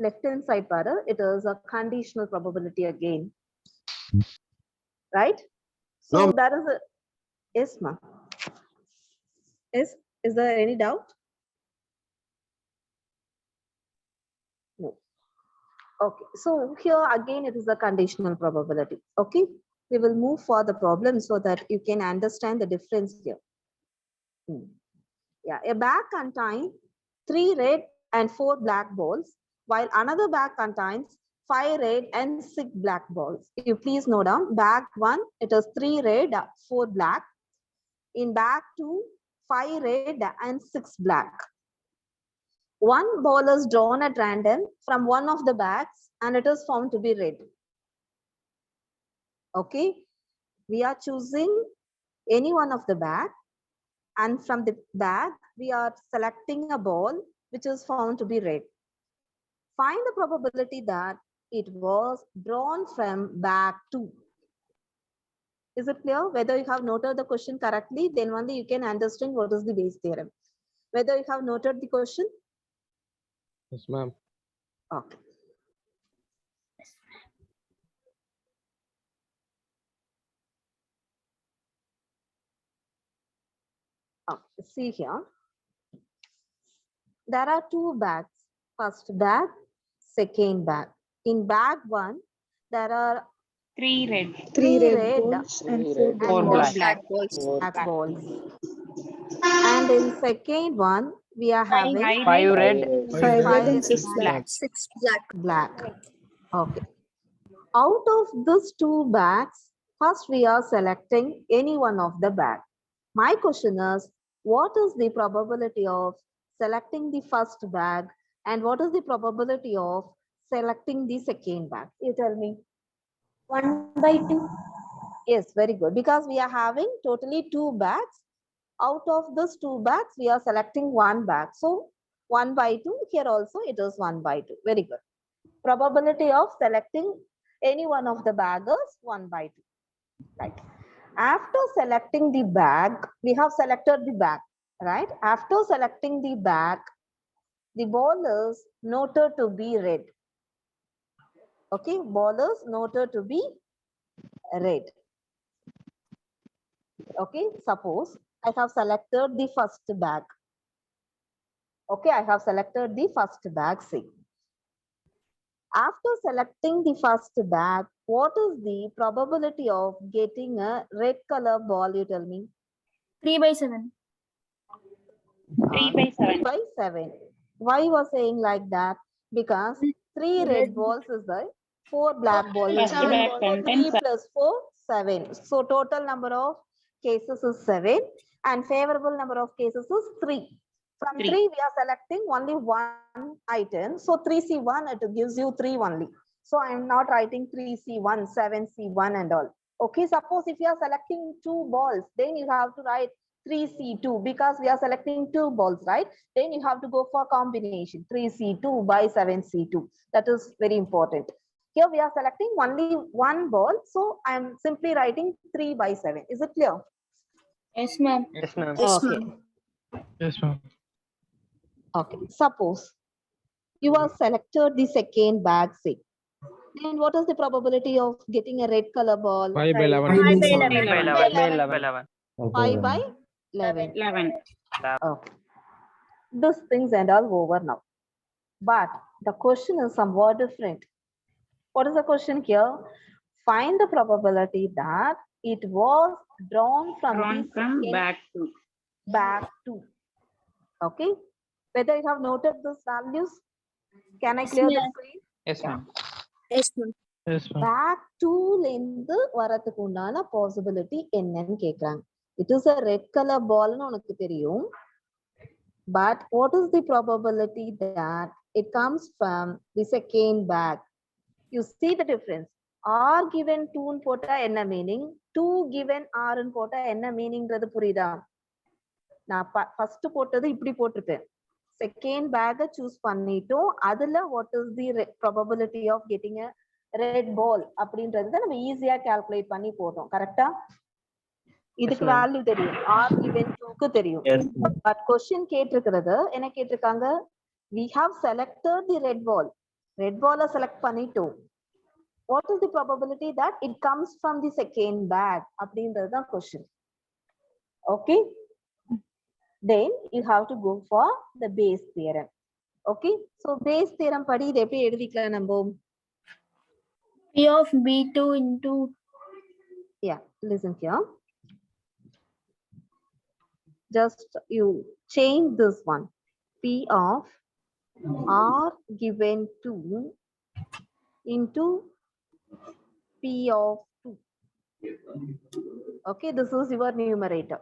left hand side paru, it is a conditional probability again, right? So No. that is a yes, ma'am. Is there any doubt? No. Okay, so here again it is a conditional probability. Okay, we will move for the problem so that you can understand the difference here. Yeah, a bag contains 3 red and 4 black balls, while another bag contains 5 red and 6 black balls. You please note down, bag 1, it is 3 red, 4 black. In bag 2, 5 red and 6 black. One ball is drawn at random from one of the bags and it is found to be red. Okay, we are choosing any one of the bag, and from the bag we are selecting a ball which is found to be red. Find the probability that it was drawn from bag 2. Is it clear? Whether you have noted the question correctly, then only you can understand what is the Bayes theorem. Whether you have noted the question? Yes, ma'am. Okay. See here. There are two bags. First bag, second bag. In bag 1, there are 3 red. three red and Four four and black. black balls. black balls. And in second one, we are having 5 red. 5 red and Five 6 black. 6 black. black. Okay. Out of these two bags, first we are selecting any one of the bag. My question is, what is the probability of selecting the first bag and what is the probability of selecting the second bag? You tell me. 1/2. Yes, very good. Because we are having totally two bags. Out of these two bags, we are selecting one bag. So 1/2. Here also it is 1/2. Very good. Probability of selecting any one of the bag is 1/2. Right. After selecting the bag, we have selected the bag. Right. After selecting the bag, the ball is noted to be red. Okay. Ball is noted to be red. Okay. Suppose I have selected the first bag. Okay. I have selected the first bag. See. After selecting the first bag, what is the probability of getting a red color ball? You tell me. 3/7. 3/7. Why you are saying like that? Because 3 red balls is there, 4 black balls is First there. bag So contains 3 plus 4, 7. So total number of cases is 7 and favorable number of cases is 3. From 3 we are selecting only one item. So 3C1 it gives you 3 only. So I am not writing 3C1, 7C1 and all. Okay, suppose if you are selecting 2 balls, then you have to write 3C2 because we are selecting 2 balls, right? Then you have to go for combination 3C2 by 7C2. That is very important. Here we are selecting only one ball. So I am simply writing 3/7. Is it clear? Yes, ma'am. Yes, ma'am. Okay. Yes, ma'am. Okay. Suppose you are selected the second bag, say. Then what is the probability of getting a red color ball? 5/11. 5/11. 5/11. 11. Okay. These things and all over now. But the question is somewhat different. What is the question here? Find the probability that it was drawn from Drawn the from second back to. bag 2. Okay. Whether you have noted these values? Can I clear the ma'am. screen? Yes, ma'am. Yes, ma'am. Yes, ma'am. Back 2 இருந்து வரதுக்கு உண்டான possibility என்னன்னு கேக்குறாங்க. It is a red color ball னு உனக்கு தெரியும். But what is the probability that it comes from the second bag? You see the difference. R given 2 ன்னு போட்டா என்ன meaning? 2 given R ன்னு போட்டா என்ன meaningன்றது புரியுதா? நான் first போட்டது இப்படி போட்டிருப்பேன். Second bag choose பண்ணிட்டோம். அதுல what is the probability of getting a red ball அப்படின்றத நம்ம ஈஸியா கால்குலேட் பண்ணி போடுறோம். கரெக்டா? இதுக்கு வேல்யூ தெரியும். R given 2க்கு தெரியும். பட் क्वेश्चन கேட்டிருக்கிறது என்ன கேட்டிருக்காங்க? We have selected the red ball. Red ball select பண்ணிட்டோம். What is the probability that it comes from the second bag? அப்படின்றது தான் question. Okay? Then you have to go for the Bayes theorem. Okay? So Bayes theorem படி இதை எப்படி எழுதிக்கலாம் நம்ம? P of B2 into Yeah, listen here. Just you change this one. P of R given 2 into P of 2. Okay, this is your numerator.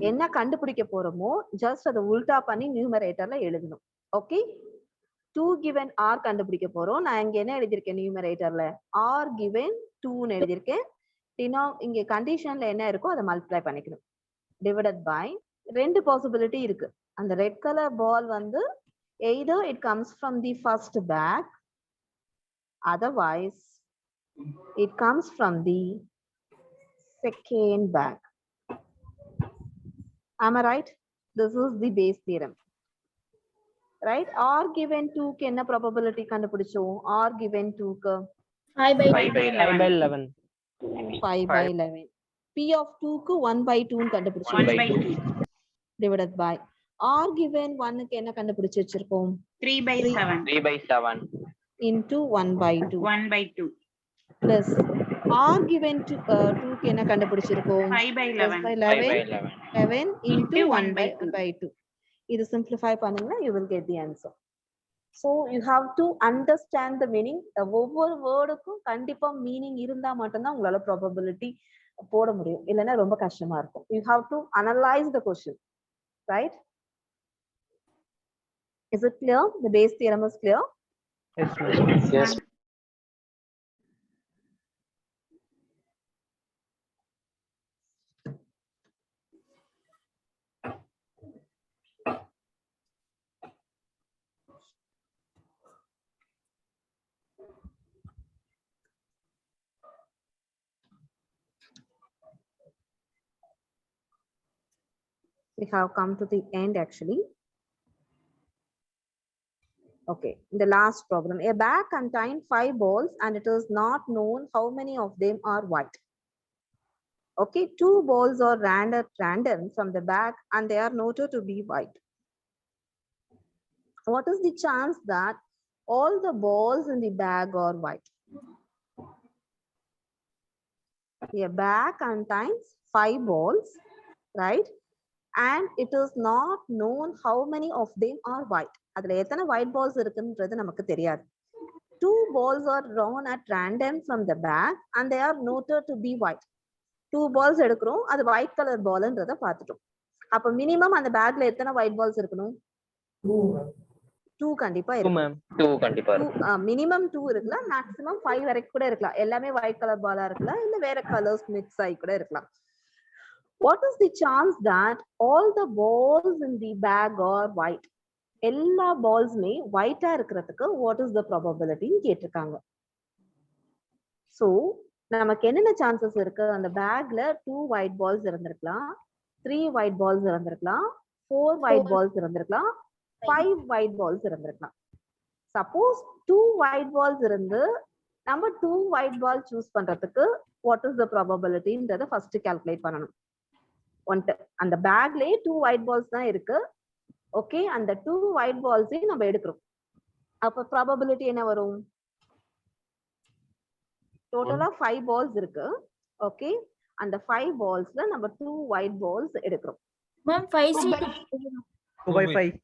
என்ன கண்டுபிடிக்க போறோமோ just அதை உல்டா பண்ணி நியூமரேட்டர்ல எழுதணும். ஓகே, 2 given R கண்டுபிடிக்க போறோம். நான் இங்க என்ன எழுதியிருக்கேன் நியூமரேட்டர்ல? R given 2 ன்னு எழுதியிருக்கேன். இங்க கண்டிஷன்ல என்ன இருக்கோ அதை மல்டிப்ளை பண்ணிக்கணும். டிவைடட் பை 2 பாசிபிலிட்டி இருக்கு. அந்த ரெட் கலர் பால் வந்து either it comes from the first bag, otherwise it comes from the second bag. Am I right? This is the Bayes theorem. Right? R given 2 க்கு என்ன probability கண்டுபிடிச்சோம்? R given 2 க்கு 5/11. 5/11. P of 2 க்கு 1/2 ன்னு கண்டுபிடிச்சோம். 1/2. divided by r given 1 க்கு என்ன கண்டுபிடிச்சு வச்சிருக்கோம் 3/7 3/7 into 1/2 1/2 plus r given to 2 க்கு என்ன கண்டுபிடிச்சிருக்கோம் 5/11 11 7 into 1/2. 1/2 இது simplify பண்ணீங்கன்னா you will get the answer. So you have to understand the meaning. ஒவ்வொரு வேர்டுக்கும் கண்டிப்பா மீனிங் இருந்தா மட்டும்தான் உங்களால probability போட முடியும், இல்லைன்னா ரொம்ப கஷ்டமா இருக்கும். You have to analyze the question, right? Is it clear? The base theorem is clear? Yes, ma'am. Yes. We have come to the end actually. Okay, the last problem. A bag contains 5 balls and it is not known how many of them are white. Okay, 2 balls are random from the bag and they are noted to be white. What is the chance that all the balls in the bag are white? A bag contains 5 balls, right? And it is not known how many of them are white. அதுல எத்தனை white balls இருக்குன்றது நமக்கு தெரியாது. 2 balls are drawn at random from the bag and they are noted to be white. 2 balls எடுக்கிறோம், அது white color ballன்றத பார்த்துட்டோம். அப்ப minimum அந்த பேக்ல எத்தனை white balls இருக்கணும்? 2 கண்டிப்பா இருக்கும். 2 கண்டிப்பா இருக்கும். மினிமம் 2 இருக்கலாம், மேக்ஸிமம் 5 வரைக்கும் கூட இருக்கலாம். எல்லாமே white color ball இருக்கலாம், இல்ல வேற கலர்ஸ் மிக்ஸ் ஆகி கூட இருக்கலாம். What is the chance that all the balls in the bag are white? எல்லா பால்ஸ்மே ஒயிட்டா இருக்கிறதுக்கு what is the probability கேட்டிருக்காங்க. So நமக்கு என்னென்ன சான்சஸ் இருக்கு? அந்த பேக்ல 2 white balls இருந்திருக்கலாம், 3 white balls இருந்திருக்கலாம், 4 white balls இருந்திருக்கலாம், 5 white balls இருந்திருக்கலாம். Suppose 2 white balls இருந்து நம்ம 2 white ball சூஸ் பண்றதுக்கு what is the probabilityன்றத ஃபர்ஸ்ட் கால்குலேட் பண்ணணும். அந்த பேக்லயே 2 white balls தான் இருக்கு. ஓகே, அந்த 2 white balls நம்ம எடுக்கிறோம். அப்ப probability என்ன வரும்? டோட்டலா 5 balls இருக்கு. ஓகே, அந்த 5 ballsல நம்ம 2 white balls எடுக்கிறோம். Ma'am, 5C 2/5.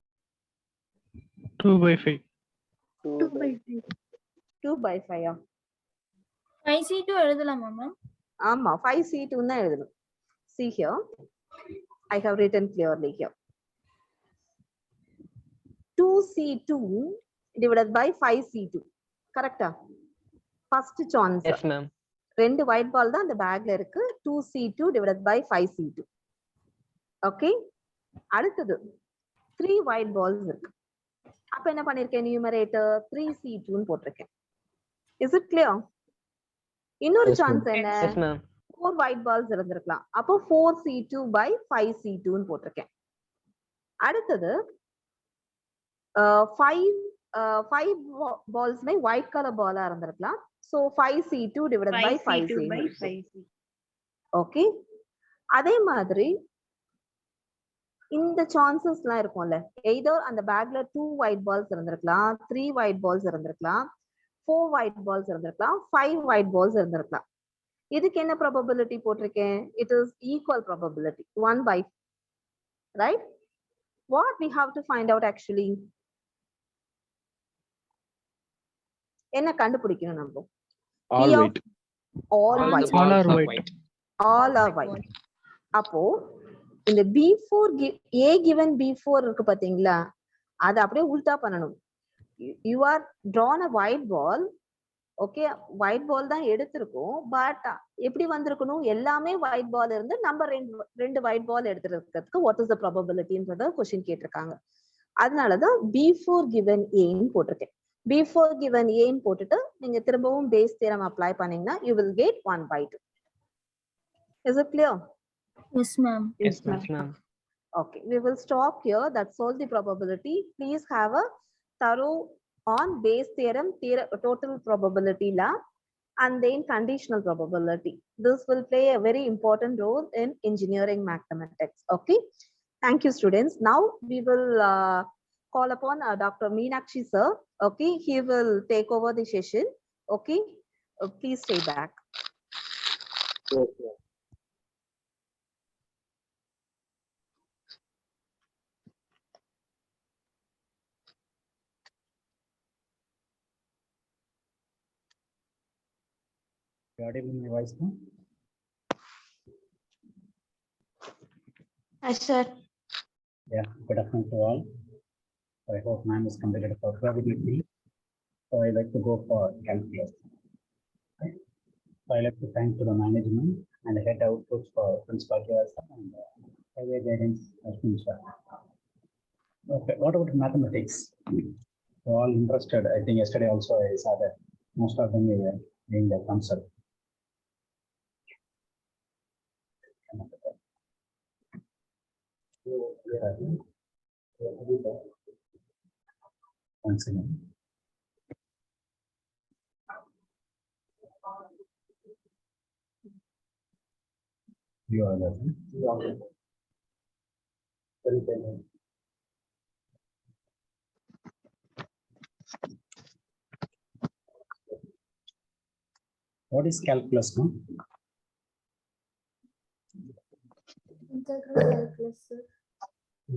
2/5. 2/5 5C2 எழுதலாமா மேம்? ஆமா, 5C2 தான் எழுதணும். See here, I have written clearly here. 2C2 divided by 5C2. கரெக்டா? First chance. Yes, ma'am. 2 white ball தான் அந்த பேக்ல இருக்கு. 2C2 divided by 5C2. Okay, அடுத்தது 3 white balls இருக்கு. அப்ப என்ன பண்ணிருக்கேன்? நியூமரேட்டர் 3C2 ன்னு போட்டிருக்கேன். Is it clear? இன்னொரு சான்ஸ் என்ன? Yes, ma'am. 4 white balls இருந்திருக்கலாம். அப்போ 4C2 by 5C2 ன்னு போட்டிருக்கேன். அடுத்தது 5 balls white color ball இருந்திருக்கலாம். So 5C2 divided by 5C2. Okay, அதே மாதிரி இந்த சான்சஸ்லாம் இருக்கும்ல, either அந்த பேக்ல 2 white balls இருந்திருக்கலாம், 3 white balls இருந்திருக்கலாம், 4 white balls இருந்திருக்கலாம், 5 white balls இருந்திருக்கலாம். இதுக்கு என்ன probability போட்டிருக்கேன்? It is equal probability 1/, right? What we have to find out actually? என்ன கண்டுபிடிக்கணும் நம்ம? All white. All white. All are white. All are white. அப்போ இந்த B4 A given B4 இருக்கு பாத்தீங்களா, அது அப்படியே உல்டா பண்ணணும். You are drawn a white ball. Okay, white ball தான் எடுத்திருக்கோம், பட் எப்படி வந்திருக்கணும்? எல்லாமே ஒயிட் பால் இருந்து நம்ம ரெண்டு ஒயிட் பால் எடுத்துருக்கிறதுக்கு வாட் இஸ் த ப்ராபபிலிட்டின்றத கொஸ்டின் கேட்டிருக்காங்க. அதனாலதான் B4 given A ன்னு போட்டிருக்கேன். B4 given A ன்னு போட்டுட்டு நீங்க திரும்பவும் பேஸ் தியரம் அப்ளை பண்ணீங்கன்னா you will get 1/2. Is it clear? Yes, ma'am. Yes, ma'am. Okay, we will stop here. That's all the probability. Please have a thorough on base theorem, total probability la, and then conditional probability. This will play a very important role in engineering mathematics. Okay, Thank you, students. Now we will call upon Dr. Meenakshi sir. Okay, he will take over the session. Okay, please stay back. Audible in my voice now? Hi, sir. Yeah, good afternoon to all. I hope ma'am is completed for probability. So I like to go for calculus. So I like to thank to the management and head outputs for Principal Gyasa and highway guidance sir. Okay, what about mathematics? So all interested. I think yesterday also I saw that most of them were doing the concept. Once again. You are there. What is calculus now? Integral calculus, sir.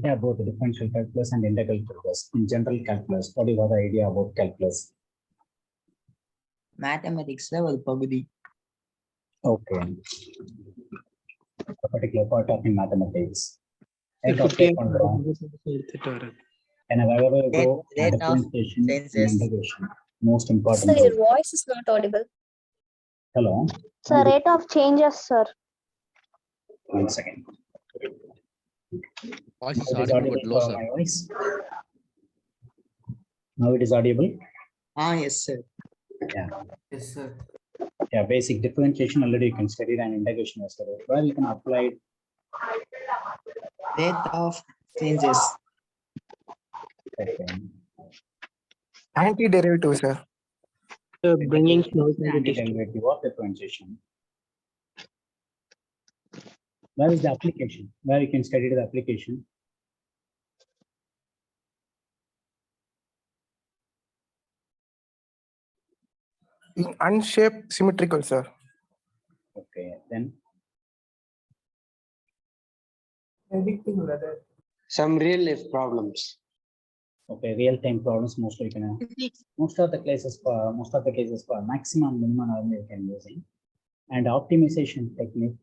Yeah, both differential calculus and integral calculus. In general calculus, what do you have the idea about calculus? Mathematics level பகுதி. Okay. A particular part of in mathematics. And wherever you go, Rate of differentiation and changes. integration. Most important. Sir, your voice is not audible. Hello. Sir, rate of changes, sir. 1 second. Voice is Now it is audible but audible low, for sir. my voice. Now it is audible. Yes, sir. Yeah. Yes, sir. Yeah, basic differentiation already you can study and integration yesterday. Where you can apply it. Rate of changes. Okay. Antiderivative, sir. Bringing Antiderivative of differentiation. Where is the application? Where you can study the application? In unshaped symmetrical, sir. Okay, then Predicting weather. Some real life problems. okay, real-time problems mostly you can most of the cases for maximum minimum you can using and optimization technique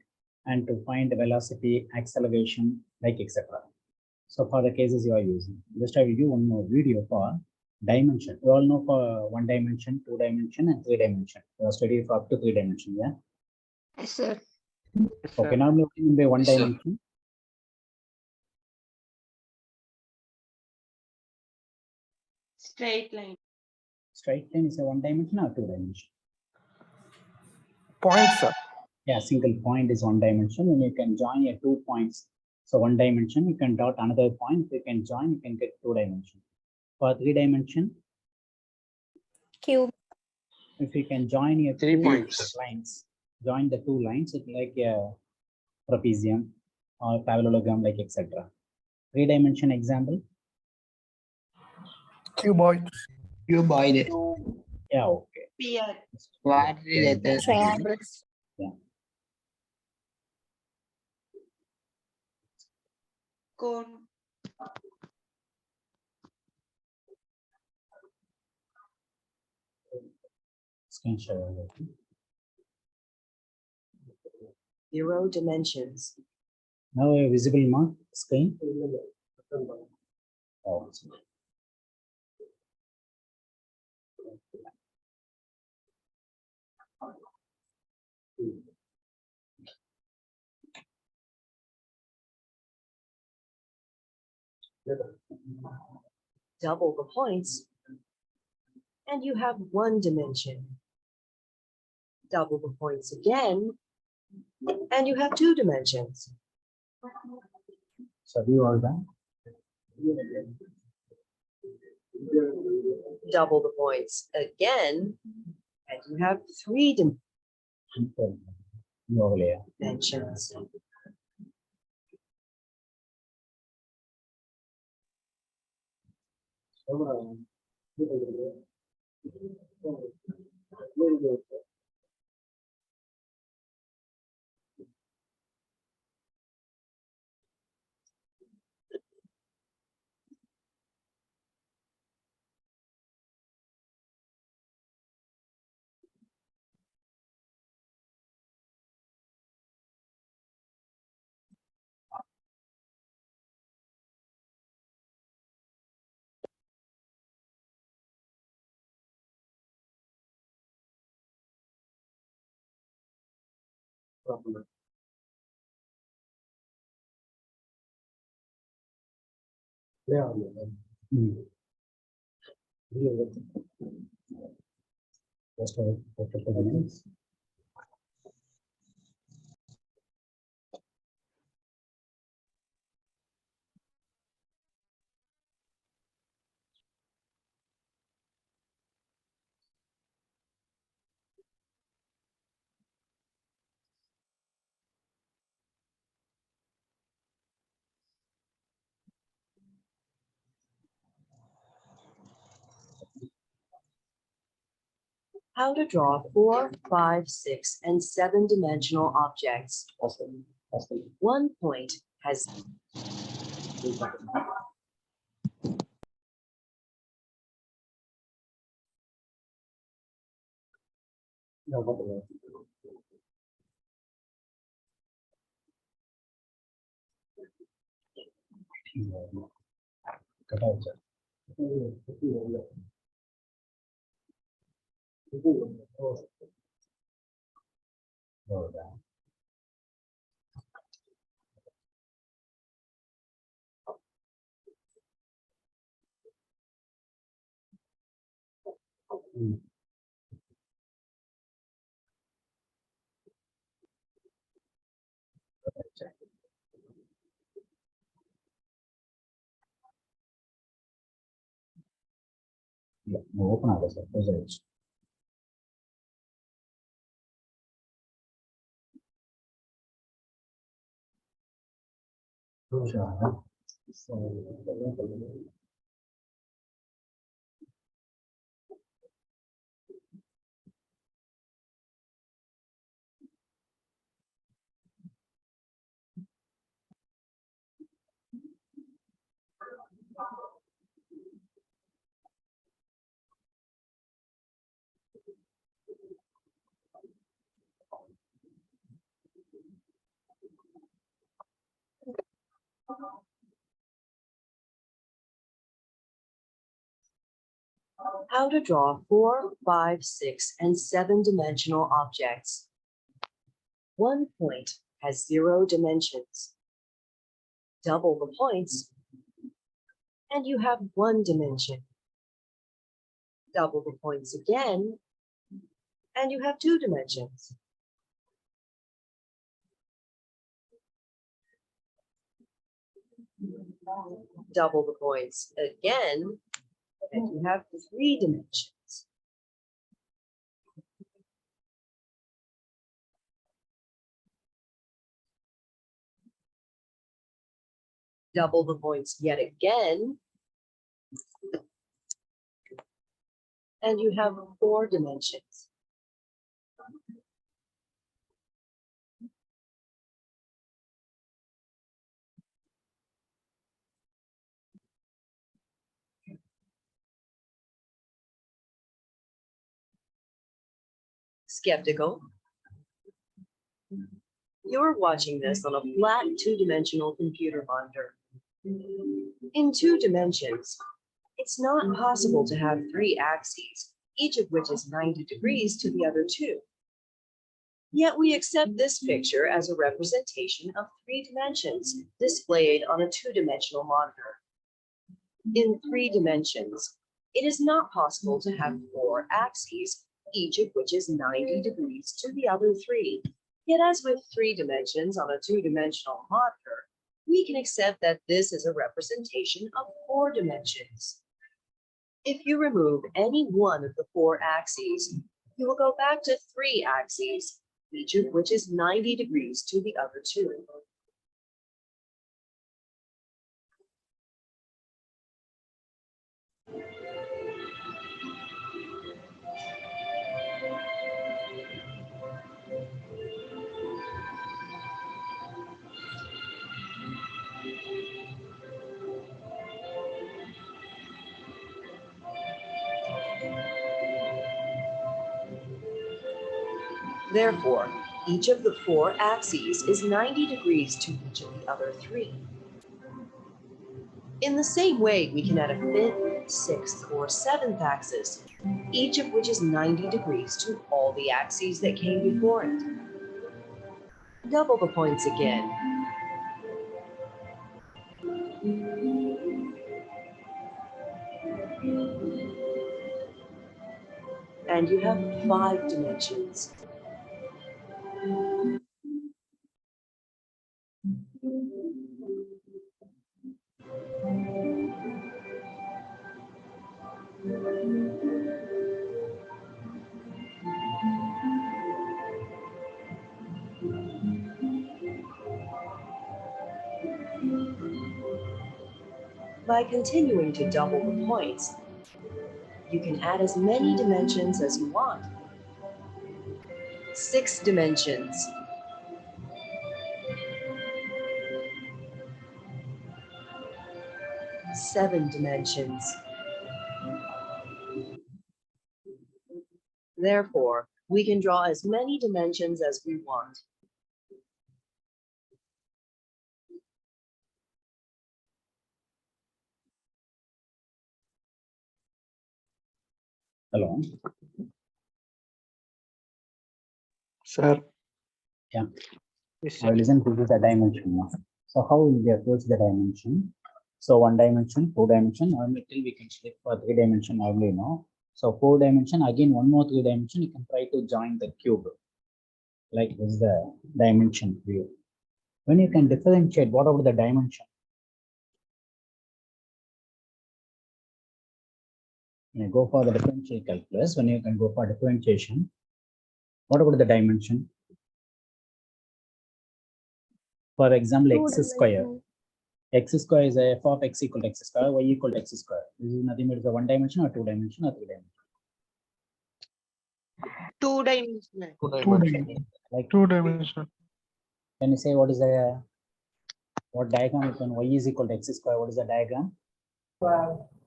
and to find the velocity, acceleration, like etc. So for the cases you are using, just I will give one more video for dimension. You all know for 1 dimension, 2 dimension, and 3 dimension. You are studying for up to 3 dimension, yeah. Yes, sir. Okay, now we will be 1 Yes, sir. dimension. Straight line. Straight line is a 1 dimension or 2 dimension. Point, sir. Yeah, single point is 1 dimension, and you can join your 2 points. So 1 dimension, you can dot another point. You can join, you can get 2 dimension. For 3 dimension, Cube. if you can join your 3 2 points. lines, join the 2 lines, it's like a trapezium or parallelogram, like etc. 3 dimension example. Cuboid. Cuboid. Yeah, okay. Sphere. Quadrilateral. Triangles. Yeah. Cone. Screen share. 0 dimensions. Now a visible mark screen. Oh, Double the points, and you have 1 dimension. Double the points again, and you have 2 dimensions. so you all done. Double the points again, and you have 3 You all, yeah. dimensions. Just wait for 50 minutes. How to draw 4, 5, 6, and 7-dimensional objects. One point has Open ಆಗುತ್ತೆ sir close how to draw 4, 5, 6, and 7-dimensional objects. One point has 0 dimensions. Double the points, and you have 1 dimension. Double the points again, and you have 2 dimensions. Double the points again, and you have 3 dimensions. Double the points yet again, and you have 4 dimensions. Skeptical? You're watching this on a flat 2-dimensional computer monitor. In 2 dimensions, it's not possible to have 3 axes, each of which is 90 degrees to the other 2. Yet we accept this picture as a representation of 3 dimensions displayed on a 2-dimensional monitor. In 3 dimensions, it is not possible to have 4 axes, each of which is 90 degrees to the other 3. Yet as with 3 dimensions on a 2-dimensional monitor, we can accept that this is a representation of 4 dimensions. If you remove any one of the 4 axes, you will go back to 3 axes, each of which is 90 degrees to the other 2. Therefore, each of the 4 axes is 90 degrees to each of the other 3. In the same way, we can add a 5th, 6th, or 7th axis, each of which is 90 degrees to all the axes that came before it. Double the points again. And you have 5 dimensions. By continuing to double the points, you can add as many dimensions as you want. 6 dimensions. 7 dimensions. Therefore, we can draw as many dimensions as we want. Hello. Sir. Yeah. Yes, Now listen to the dimension now. So how will we approach the dimension? So 1 dimension, 2 dimension, normally till we can select for 3 dimension normally, no. So 4 dimension, again 1 more 3 dimension, you can try to join the cube. Like this is the dimension view. When you can differentiate, what about the dimension? When you go for the differential calculus, when you can go for differentiation, what about the dimension? For example, x square. X square is a f of x equal to x square, y equal to x square. This is nothing but a 1 dimension or 2 dimension or 3 dimension. 2 dimensional. 2 dimension. Like 2 dimensional. can you say what is the what diagram is when y is equal to x square? What is the diagram?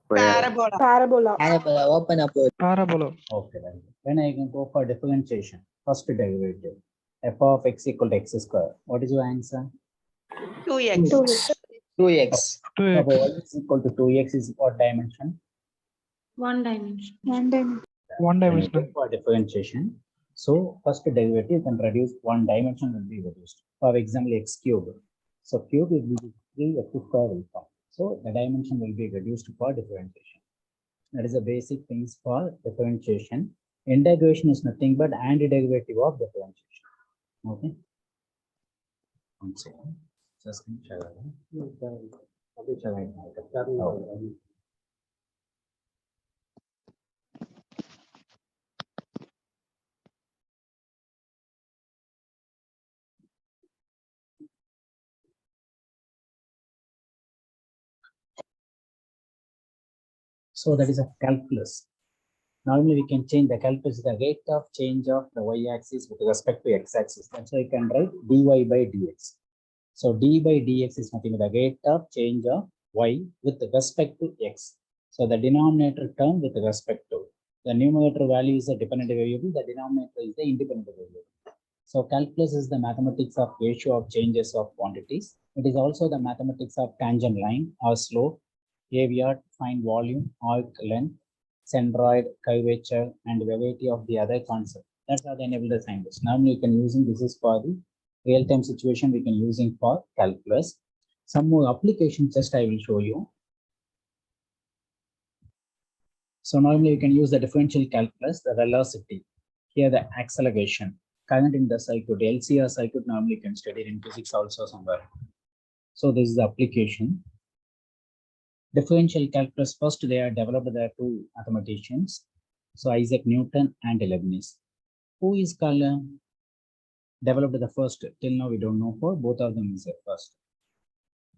Parabola. Parabola. Parabola. Okay, then. When I can go for differentiation, first derivative, f of x equal to x square. What is your answer? 2x. 2x. So y is equal to 2x is what dimension? 1 dimension. 1 dimension. 1 When you dimensional. go for differentiation, so first derivative can reduce 1 dimension will be reduced. For example, x cube. So cube will be 3 x square will come. So the dimension will be reduced for differentiation. That is the basic things for differentiation. Integration is nothing but antiderivative of differentiation. Okay. One second. Just check. So that is a calculus. Normally we can change the calculus, the rate of change of the y-axis with respect to x-axis. That's why you can write dy by dx. So d by dx is nothing but the rate of change of y with respect to x. So the denominator term with respect to the numerator value is a dependent variable. The denominator is the independent variable. So calculus is the mathematics of ratio of changes of quantities. It is also the mathematics of tangent line or slope, AVR, find volume, arc length, centroid, curvature, and variety of the other concepts. That's how they enable the scientists. Normally you can using this is for the real-time situation we can using for calculus. Some more applications just I will show you. So normally you can use the differential calculus, the velocity, here the acceleration, current in the circuit, LCR circuit normally you can study in physics also somewhere. So this is the application. Differential calculus, first they are developed, there are 2 mathematicians. So Isaac Newton and Leibniz. Who is called developed the first? Till now we don't know for both of them is the first.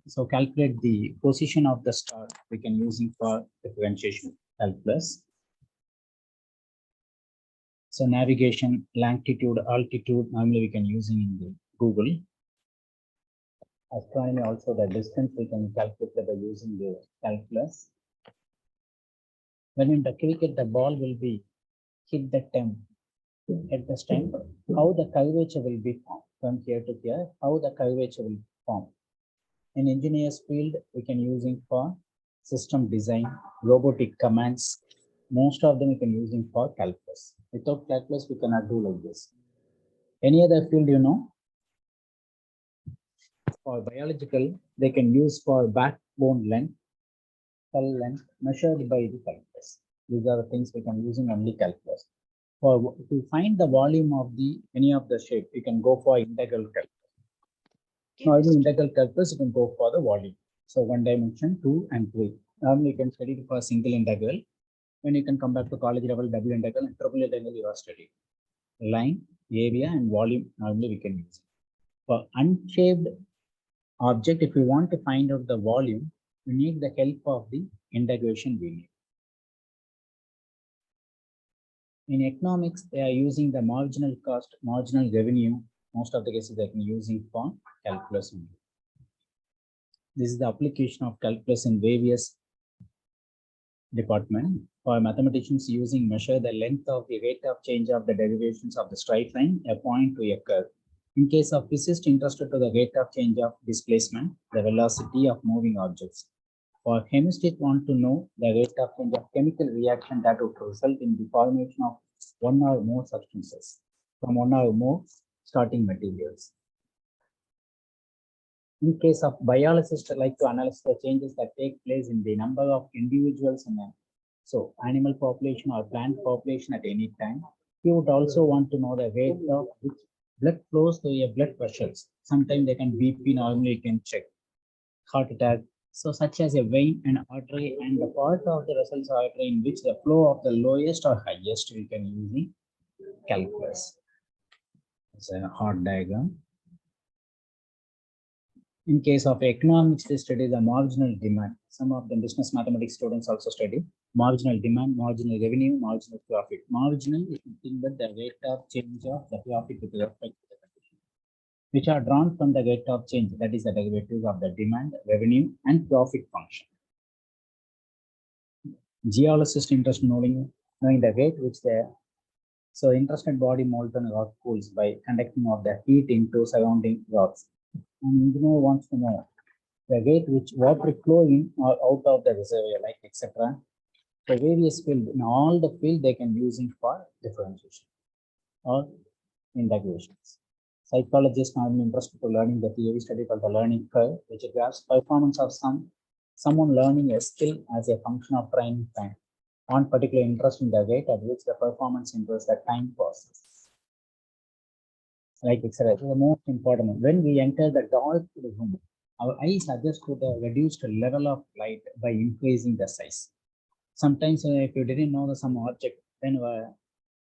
So calculate the position of the star we can using for differentiation calculus. So navigation, longitude, altitude, normally we can using in the Google. Astronomy also the distance we can calculate by using the calculus. When in the cricket the ball will be hit the at this time, how the curvature will be formed from here to here, how the curvature will form. In engineers field, we can using for system design, robotic commands. Most of them we can using for calculus. Without calculus, we cannot do like this. Any other field, you know? For biological, they can use for backbone length, cell length measured by the calculus. These are the things we can use in only calculus. For to find the volume of the any of the shape, you can go for integral calculus. Now, in integral calculus, you can go for the volume. So 1 dimension, 2 and 3. Normally, you can study it for single integral. When you can come back to college level, double integral and triple integral, you are studying. Line, area, and volume. Normally, we can use it. For unshaped object, if you want to find out the volume, you need the help of the integration we need. In economics, they are using the marginal cost, marginal revenue. Most of the cases they can using for calculus only. This is the application of calculus in various departments. For mathematicians using measure the length of the rate of change of the derivations of the straight line, a point to a curve. In case of physicists interested to the rate of change of displacement, the velocity of moving objects. For chemists, want to know the rate of change of chemical reaction that would result in the formation of one or more substances from one or more starting materials. In case of biologists, like to analyze the changes that take place in the number of individuals in a animal population or plant population at any time. You would also want to know the rate of which blood flows to your blood vessels. Sometimes they can BP, normally you can check heart attack. So such as a vein and artery and the part of the vessels artery in which the flow of the lowest or highest we can use the calculus. It's a heart diagram. In case of economics, they study the marginal demand. Some of the business mathematics students also study marginal demand, marginal revenue, marginal profit. Marginal is nothing but the rate of change of the profit with respect to the condition, which are drawn from the rate of change, that is the derivatives of the demand, revenue, and profit function. Geologists interested in knowing the rate which the interested body molten rock cools by conducting of the heat into surrounding rocks. An engineer wants to know the rate which water flow in or out of the reservoir, like etc. For various fields, in all the field they can use it for differentiation or integrations. Psychologists are interested to learning the theory study called the learning curve, which graphs performance of someone learning a skill as a function of training time on particular interest in the rate at which the performance improves the time process. Like etc. The most important, when we enter the dark room, our eyes adjust to the reduced level of light by increasing the size. Sometimes if you didn't know some object, then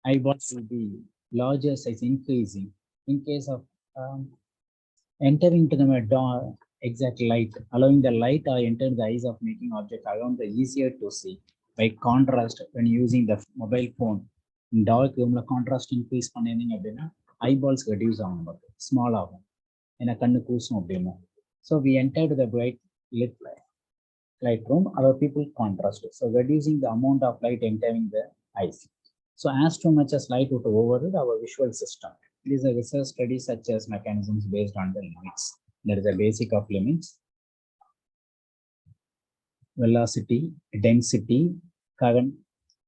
eyeballs will be larger size, increasing. In case of entering to the dark exact light, allowing the light or enter the eyes of making object around the easier to see. By contrast, when using the mobile phone, in dark room, contrast increase panning eyeballs reduce on small ஆகும் ஏன்னா கண்ணு கூசும் அப்படின்னா. So we entered the bright lit light room, our people contrast, so reducing the amount of light entering the eyes. So as too much as light would override our visual system. These are research studies such as mechanisms based on the limits. There is a basic of limits: velocity, density, current,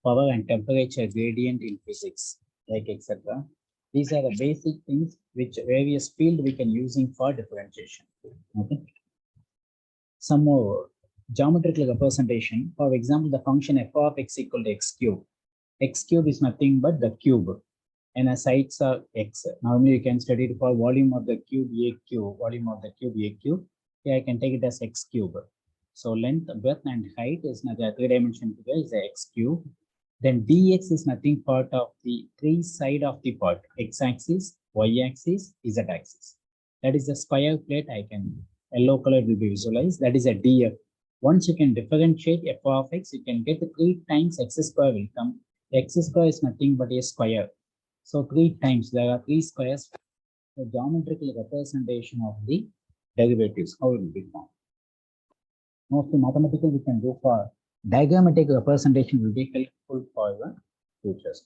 power, and temperature gradient in physics, like etc. These are the basic things which various field we can using for differentiation. Okay. Some more geometrical representation. For example, the function f of x equal to x cube. X cube is nothing but the cube, and the sides are x. Normally you can study it for volume of the cube a cube, volume of the cube a cube. Here I can take it as x cube. So length, breadth, and height is another 3-dimensional figure is the x cube. Then dx is nothing part of the three side of the part: x-axis, y-axis, z-axis. That is the square plate. I can yellow color will be visualized. That is a df. Once you can differentiate f of x, you can get 3 times x square will come. X square is nothing but a square. So 3 times there are 3 squares. The geometrical representation of the derivatives, how it will be formed. Mostly mathematical we can do for diagrammatic representation will be helpful for the futures.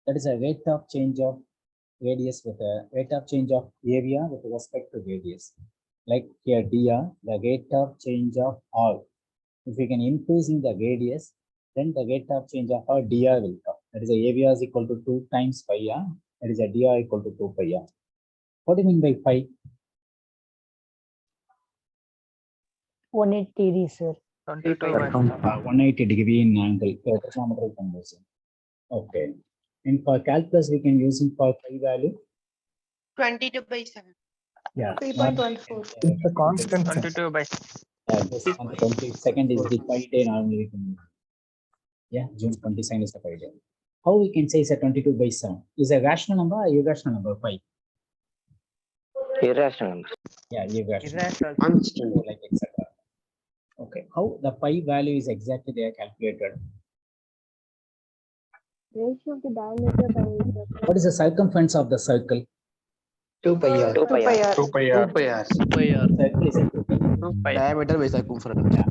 That is a rate of change of radius with a rate of change of area with respect to radius. Like here dr, the rate of change of r. If we can increase in the radius, then the rate of change of r dr will come. That is, the area is equal to 2 times pi r. That is, a dr equal to 2 pi r. What do you mean by pi? 180 degree, sir. 180 degree in angle. Trigonometric conversion. Okay. And for calculus, we can use it for pi value. 22/7. Yeah. 3.14. It's a constant. 22 by This month 22nd is the pi day normally we can use. Yeah, June 22nd is the pi day. How we can say it's a 22/7? Is a rational number or irrational number? Pi. irrational number. Yeah, irrational. Constant. Like etc. Okay. How the pi value is exactly there calculated? Ratio of the diameter by the What is the circumference of the circle? 2 pi r. 2 pi r. 2 pi r. Circle is a 2 pi. 2 pi r. Diameter by circumference. Yeah.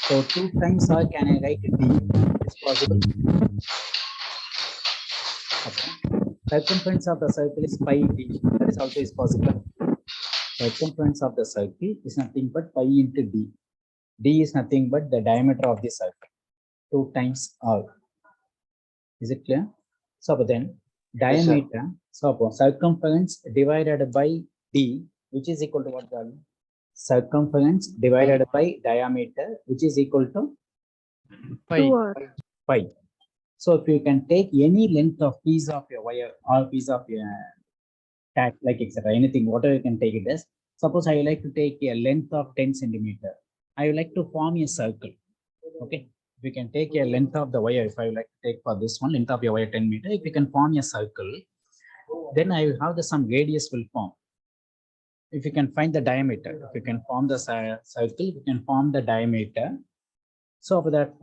So 2 times r, can I write d? Is possible. Okay. Circumference of the circle is pi d. That is also is possible. Circumference of the circle is nothing but pi into d. D is nothing but the diameter of the circle. 2 times r. Is it clear? So then Yes, sir. diameter, so circumference divided by d, which is equal to what value? Circumference divided by diameter, which is equal to pi. So if you can take any length of piece of your wire or piece of your tack, like etc., anything, whatever you can take it as. Suppose I would like to take a length of 10 centimeter. I would like to form a circle. Okay. If you can take a length of the wire, if I would like to take for this one, length of your wire 10 meter, if you can form a circle, then I will have some radius will form. If you can find the diameter, if you can form the circle, you can form the diameter. So for that,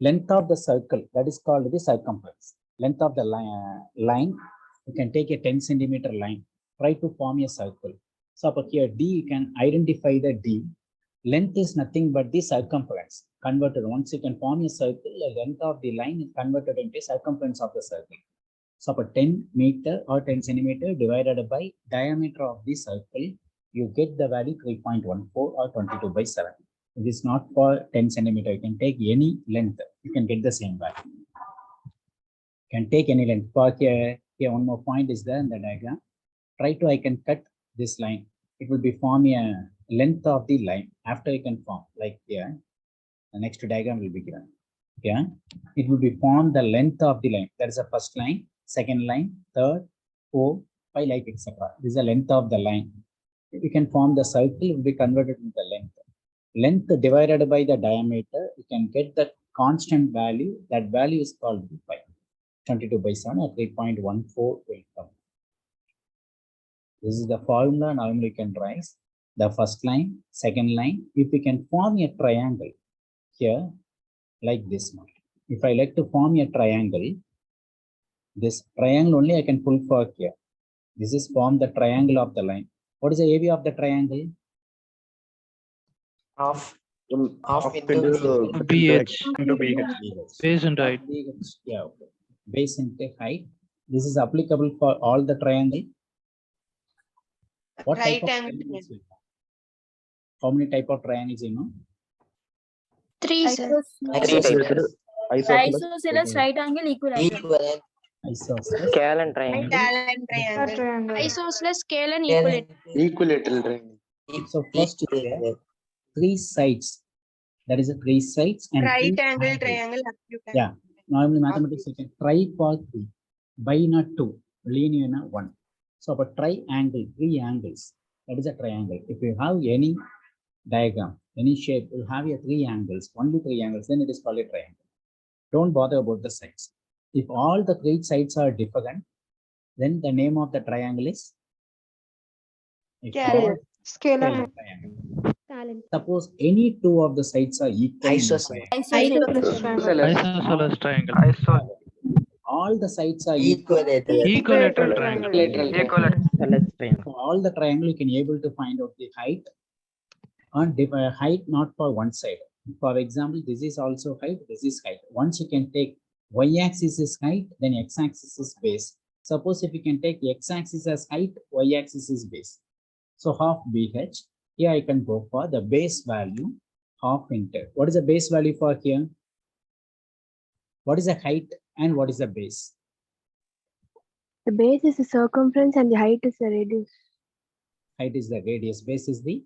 length of the circle, that is called the circumference. Length of the line, you can take a 10 centimeter line, try to form a circle. So for here d, you can identify the d. Length is nothing but the circumference converted. Once you can form a circle, the length of the line is converted into circumference of the circle. So for 10 meter or 10 centimeter divided by diameter of the circle, you get the value 3.14 or 22/7. It is not for 10 centimeter. You can take any length, you can get the same value. You can take any length. For here one more point is there in the diagram. Try to, I can cut this line. It will be form a length of the line. After you can form, like here, the next diagram will be given. Yeah, it will be form the length of the line. That is the first line, second line, third, fourth, 5, like etc. This is the length of the line. You can form the circle, will be converted into length. Length divided by the diameter, you can get the constant value. That value is called pi. 22/7 or 3.14 will come. This is the formula. Now you can write the first line, second line. If we can form a triangle here, like this one. If I like to form a triangle, this triangle only I can pull for here. This is form the triangle of the line. What is the area of the triangle? Half BH. into BH. Base and height. Yeah, okay. Base into height. This is applicable for all the triangle. What type of triangles we have? How many type of triangles you know? 3, sir. Isosceles right angle equilateral. Isosceles. Scale and triangle. Triangle. Isosceles, scale, and equilateral. Equilateral triangle. So first is there 3 sides. That is a 3 sides and Right 3 angle angles. triangle. Yeah. Normally mathematics you can try for 3, bi-not 2, linear 1. So for triangle, 3 angles. That is a triangle. If you have any diagram, any shape, you have your 3 angles, only 3 angles, then it is called a triangle. Don't bother about the sides. If all the 3 sides are different, then the name of the triangle is Scalar. triangle. Suppose any 2 of the sides are equal. Isosceles triangle. All the sides are equal. Equilateral triangle. Isosceles triangle. For all the triangle, you can able to find out the height and height not for one side. For example, this is also height, this is height. Once you can take Y-axis is height, then x-axis is base. Suppose if you can take x-axis as height, y-axis is base. So half BH, here I can go for the base value half into. What is the base value for here? What is the height and what is the base? The base is the circumference and the height is the radius. Height is the radius, base is the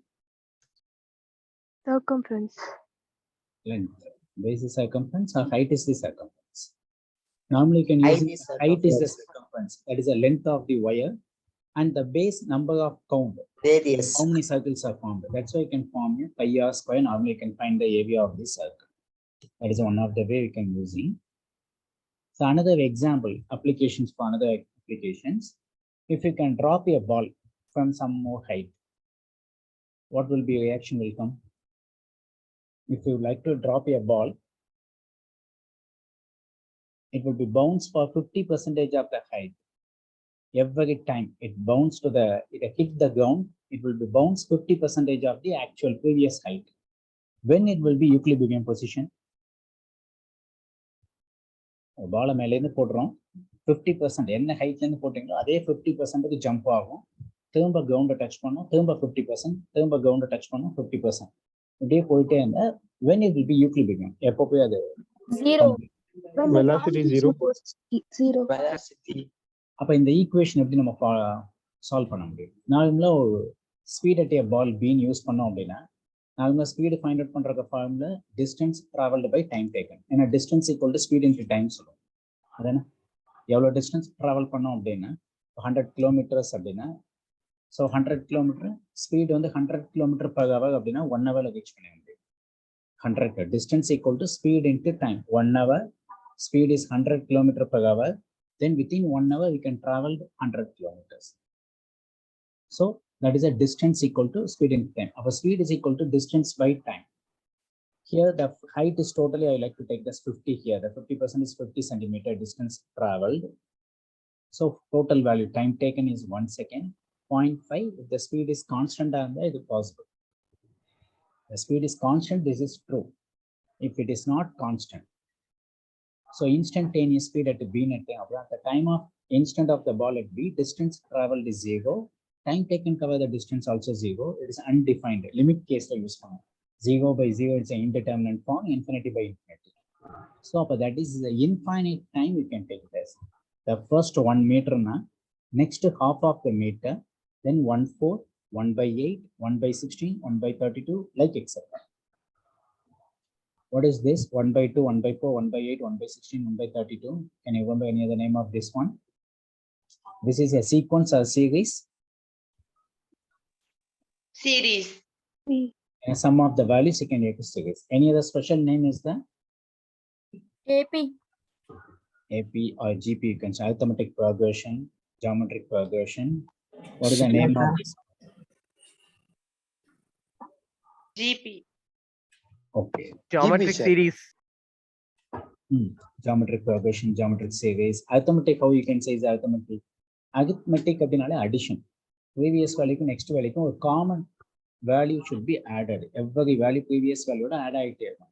Circumference. length. Base is circumference or height is the circumference. Normally you can Height use is height is the circumference. circumference. That is the length of the wire and the base number of count. Radius. How many circles are formed? That's why you can form a pi r square. Normally you can find the area of the circle. That is one of the way we can use it. So another example, applications for another applications. If you can drop a ball from some more height, what will be reaction will come? If you like to drop a ball, it will be bounced for 50% of the height. Every time it bounces to the, it hit the ground, it will be bounced 50% of the actual previous height. When it will be equilibrium position? பால மேலேருந்து போடுறோம் 50% என்ன ஹைட்ல இருந்து போட்டீங்களோ அதே 50% jump ஆகும், திரும்ப கிரவுண்டை touch பண்ணும், திரும்ப 50%, திரும்ப கிரவுண்டை டச் பண்ணும் 50%. இப்படியே போயிட்டே இருந்தா when it will be equilibrium, எப்போ போய் அது Zero. When the Velocity velocity is zero. supposed to zero. Velocity. அப்ப இந்த ஈக்குவேஷன் எப்படி நம்ம சால்வ் பண்ண முடியும்? நார்மலா ஒரு speed at a ball been use பண்ணோம் அப்படின்னா நார்மலா ஸ்பீடு ஃபைண்ட் அவுட் பண்ற formula distance travelled by time taken. ஏன்னா distance equal to speed into time சொல்லுவோம். அதானே எவ்வளோ டிஸ்டன்ஸ் ட்ராவல் பண்ணோம் அப்படின்னா 100 கிலோமீட்டர்ஸ் அப்படின்னா ஸோ 100 கிலோமீட்டர் ஸ்பீடு வந்து 100 கிலோமீட்டர் per hour அப்படின்னா 1 hour ரீச் பண்ண முடியும். 100 distance equal to speed into time. 1 hour speed is 100 kilometer per hour. Then within 1 hour we can travel 100 kilometers. So that is a distance equal to speed into time. Our speed is equal to distance by time. Here the height is totally, I like to take this 50 here. The 50% is 50 centimeter distance traveled. So total value time taken is 1 second. 0.5. If the speed is constant, it is possible. The speed is constant, this is true. If it is not constant, so instantaneous speed at B net, at the time of instant of the ball at B, distance traveled is 0. Time taken cover the distance also 0. It is undefined. Limit case to use form. 0 by 0 is an indeterminate form, infinity by infinity. So that is the infinite time we can take this. The first 1 meter, next half of the meter, then 1/4, 1 by 8, 1 by 16, 1 by 32, like etc. What is this? 1 by 2, 1 by 4, 1 by 8, 1 by 16, 1 by 32. Can you remember any other name of this one? This is a sequence or series. Series. And some of the values you can make a series. Any other special name is the AP. AP or GP? You can say arithmetic progression, geometric progression. What is the name of this? GP. Okay. Geometric series. Geometric progression, geometric series. Arithmetic, how you can say is arithmetic? Arithmetic அப்படினாலே addition. Previous value to next value a common value should be added. Every value previous value add ஆயிட்டே இருக்கும்.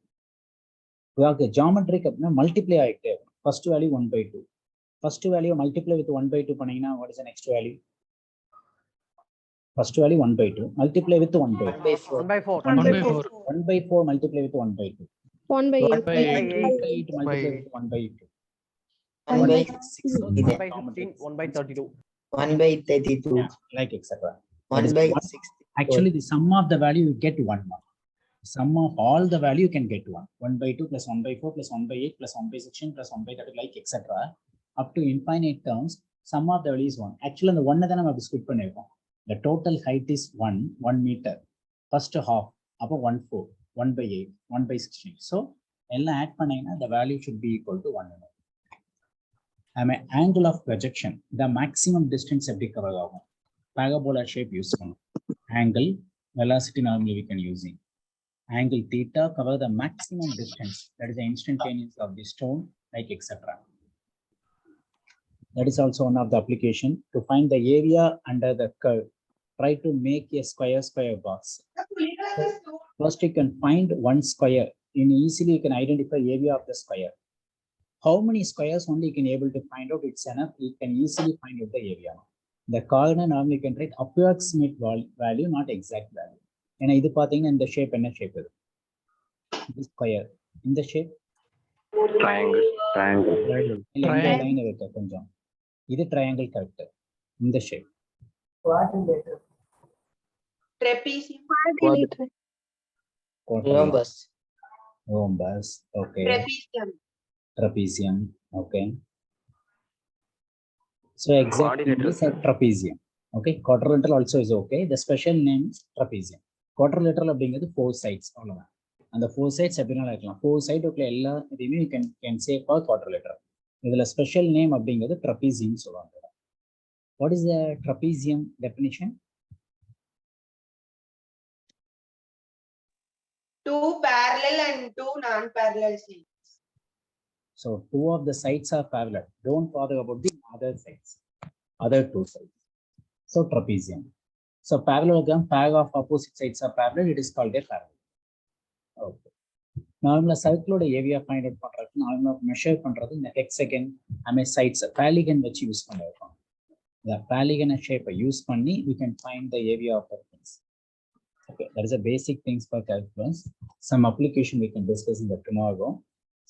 Okay, geometric அப்படினா multiply ஆயிட்டே இருக்கும். First value 1 by 2. First value multiply with 1 by 2 பண்ணீங்கன்னா what is the next value? First value 1 by 2 multiply with 1 by 2. 1 by 4. 1 by 4. 1 by 4 multiply with 1 by 2. 1 by 8. 1 by 8. 8 multiply with 1 by 2. 1 by 6. 1 by 16. 1 by 32. 1 by 32. Yeah, like etc. 1 by 60. Actually, the sum of the value you get 1 mark. Sum of all the value you can get 1. 1 by 2 plus 1 by 4 plus 1 by 8 plus 1 by 16 plus 1 by 30 like etc. Up to infinite terms, sum of the value is 1. Actually, the 1 தான் நம்ம split பண்ணிருக்கோம். The total height is 1 meter. First half, அப்போ 1/4, 1 by 8, 1 by 16. So, எல்லாம் add பண்ணீங்கன்னா the value should be equal to 1. Angle of projection, the maximum distance எப்படி cover ஆகும்? Parabola shape use பண்ணும். Angle, velocity normally we can use it. Angle theta cover the maximum distance, that is the instantaneous of the stone, like etc. That is also one of the application. To find the area under the curve, try to make a square box. First you can find one square. Easily you can identify area of the square. how many squares only you can able to find out it's enough, you can easily find out the area. The corner normally you can write approximate value, not exact value. And இது பாத்தீங்கன்னா இந்த shape என்ன shape இது? This square. இந்த shape? Triangle. இல்ல இந்த line வைக்க கொஞ்சம். இது triangle correct. இந்த shape. Quadrilateral. Trapezium. Quadrilateral. Rhombus. Rhombus. Okay. Trapezium. Trapezium. Okay. So exactly is a trapezium. Okay. Quadrilateral also is okay. The special name is trapezium. Quadrilateral அப்படிங்கிறது 4 sides அவ்வளவுதான். அந்த 4 sides எப்படினாலும் இருக்கலாம். 4 side உள்ள எல்லா இதையுமே you can say for quadrilateral. இதுல special name அப்படிங்கிறது trapezium சொல்லுவாங்க. What is the trapezium definition? Two parallel and two non-parallel sides. So 2 of the sides are parallel. Don't bother about the other sides. Other 2 sides. So trapezium. So parallelogram, pair of opposite sides are parallel. It is called a parallel. Okay. Normally circle area find out பண்றது நார்மலா measure பண்றது இந்த hexagon sides polygon வச்சு use பண்ணிருக்கோம். The polygon shape use பண்ணி we can find the area of the things. Okay, that is a basic things for calculus. Some application we can discuss in the tomorrow.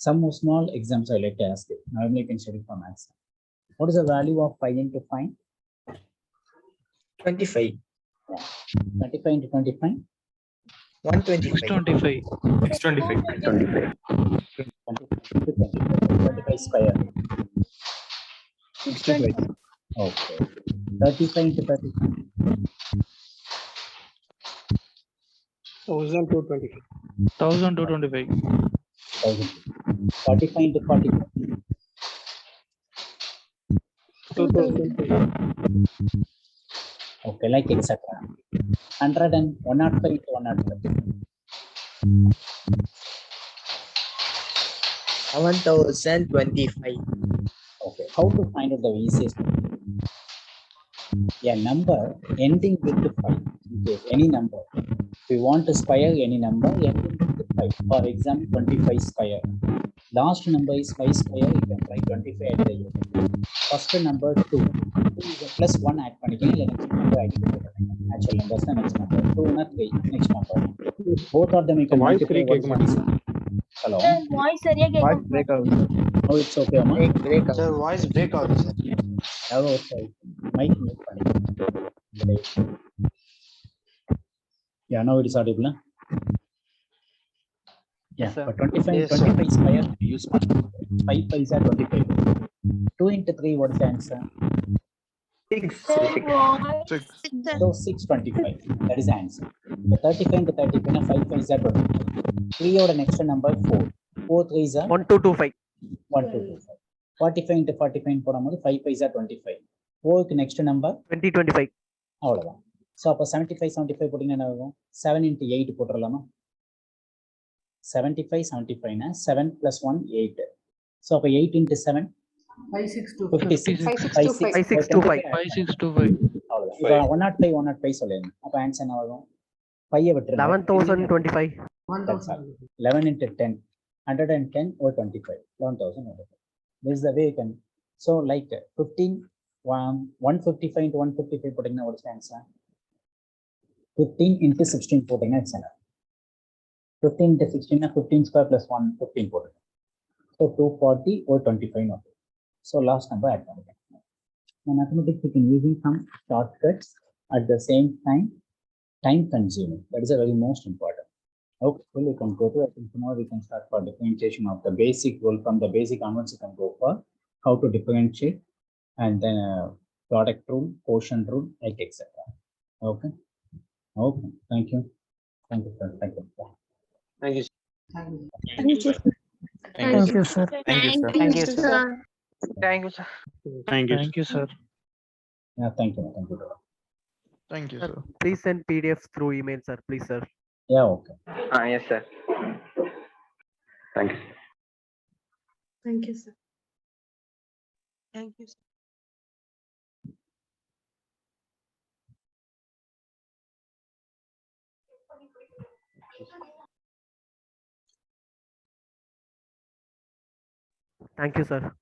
Some small exams I like to ask it. Normally you can study for maths. What is the value of pi into find? 25. 25 into 25? 125. 625. 25 square. 625. Okay. 35 into 35. 1225. 1225. 1000. 45 into 45. 2000. Okay, like etc. 100 and 105 into 105. 1025. Okay, how to find out the easiest? A number ending with 5. Okay, any number. If you want to square any number ending with 5. For example, 25 square. Last number is 5 square. You can try 25 at the end. First number 2. Plus 1 add பண்ணிக்கலாம் இல்ல next number add பண்ணிக்கலாம். Natural numbers தான் next number. 2 na 3 next number. Both of them you can multiply. Hello. Voice சரியா கேட்கும். break ஆகுது. Oh, it's okay, Amma. Break out. Sir, voice break ஆகுது sir. Oh, okay. Mic mute பண்ணு. Yeah, now it is audible. Yeah, sir. but 25, Yes, sir. 25 square use 5 5 are 25. 2 into 3, what is the answer? 6. So 625. That is the answer. The 35 into 35, 5 5 are 25. 3 or the next number 4. 4 3s are 1225. 1225. 45 into 45 போடும்போது 5 5 are 25. 4 க்கு next number 2025. அவ்வளவுதான். So அப்ப 75 75 போட்டீங்கன்னா என்ன ஆகும்? 7 into 8 போட்டுறலாமா? 75 75 னா 7 plus 1 8. So அப்ப 8 into 7 56. 5625. 5625. அவ்வளவுதான். 105 105 சொல்லுங்க. அப்ப ஆன்சர் என்ன ஆகும்? 5 விட்டுருங்க. 11,025. That's all. 11 into 10. 110 or 25. 11,000. This is the way you can. So like 15, 155 into 155 putting now, what's the answer? 15 into 16 putting it's enough. 15 into 16 na 15 square plus 1 15 putting. So 240 or 25 not. So last number add one. Now mathematics we can using some shortcuts at the same time consuming. That is a very most important. Okay, well, we can go to, I think tomorrow we can start for differentiation of the basic rule. From the basic onwards you can go for how to differentiate and then product rule, quotient rule, like etc. Okay. Okay. Thank you. Thank you, sir. Thank you. Thank you. Thank you. Thank you, sir. Thank you, sir. Thank you, sir. Thank you, sir. Thank you, sir. Yeah, thank you. Thank you. Thank you, sir. Please send PDFs through email, sir. Please, sir. Yeah, okay. Yes, sir. Thank you. Thank you, sir. Thank you. Thank you, sir.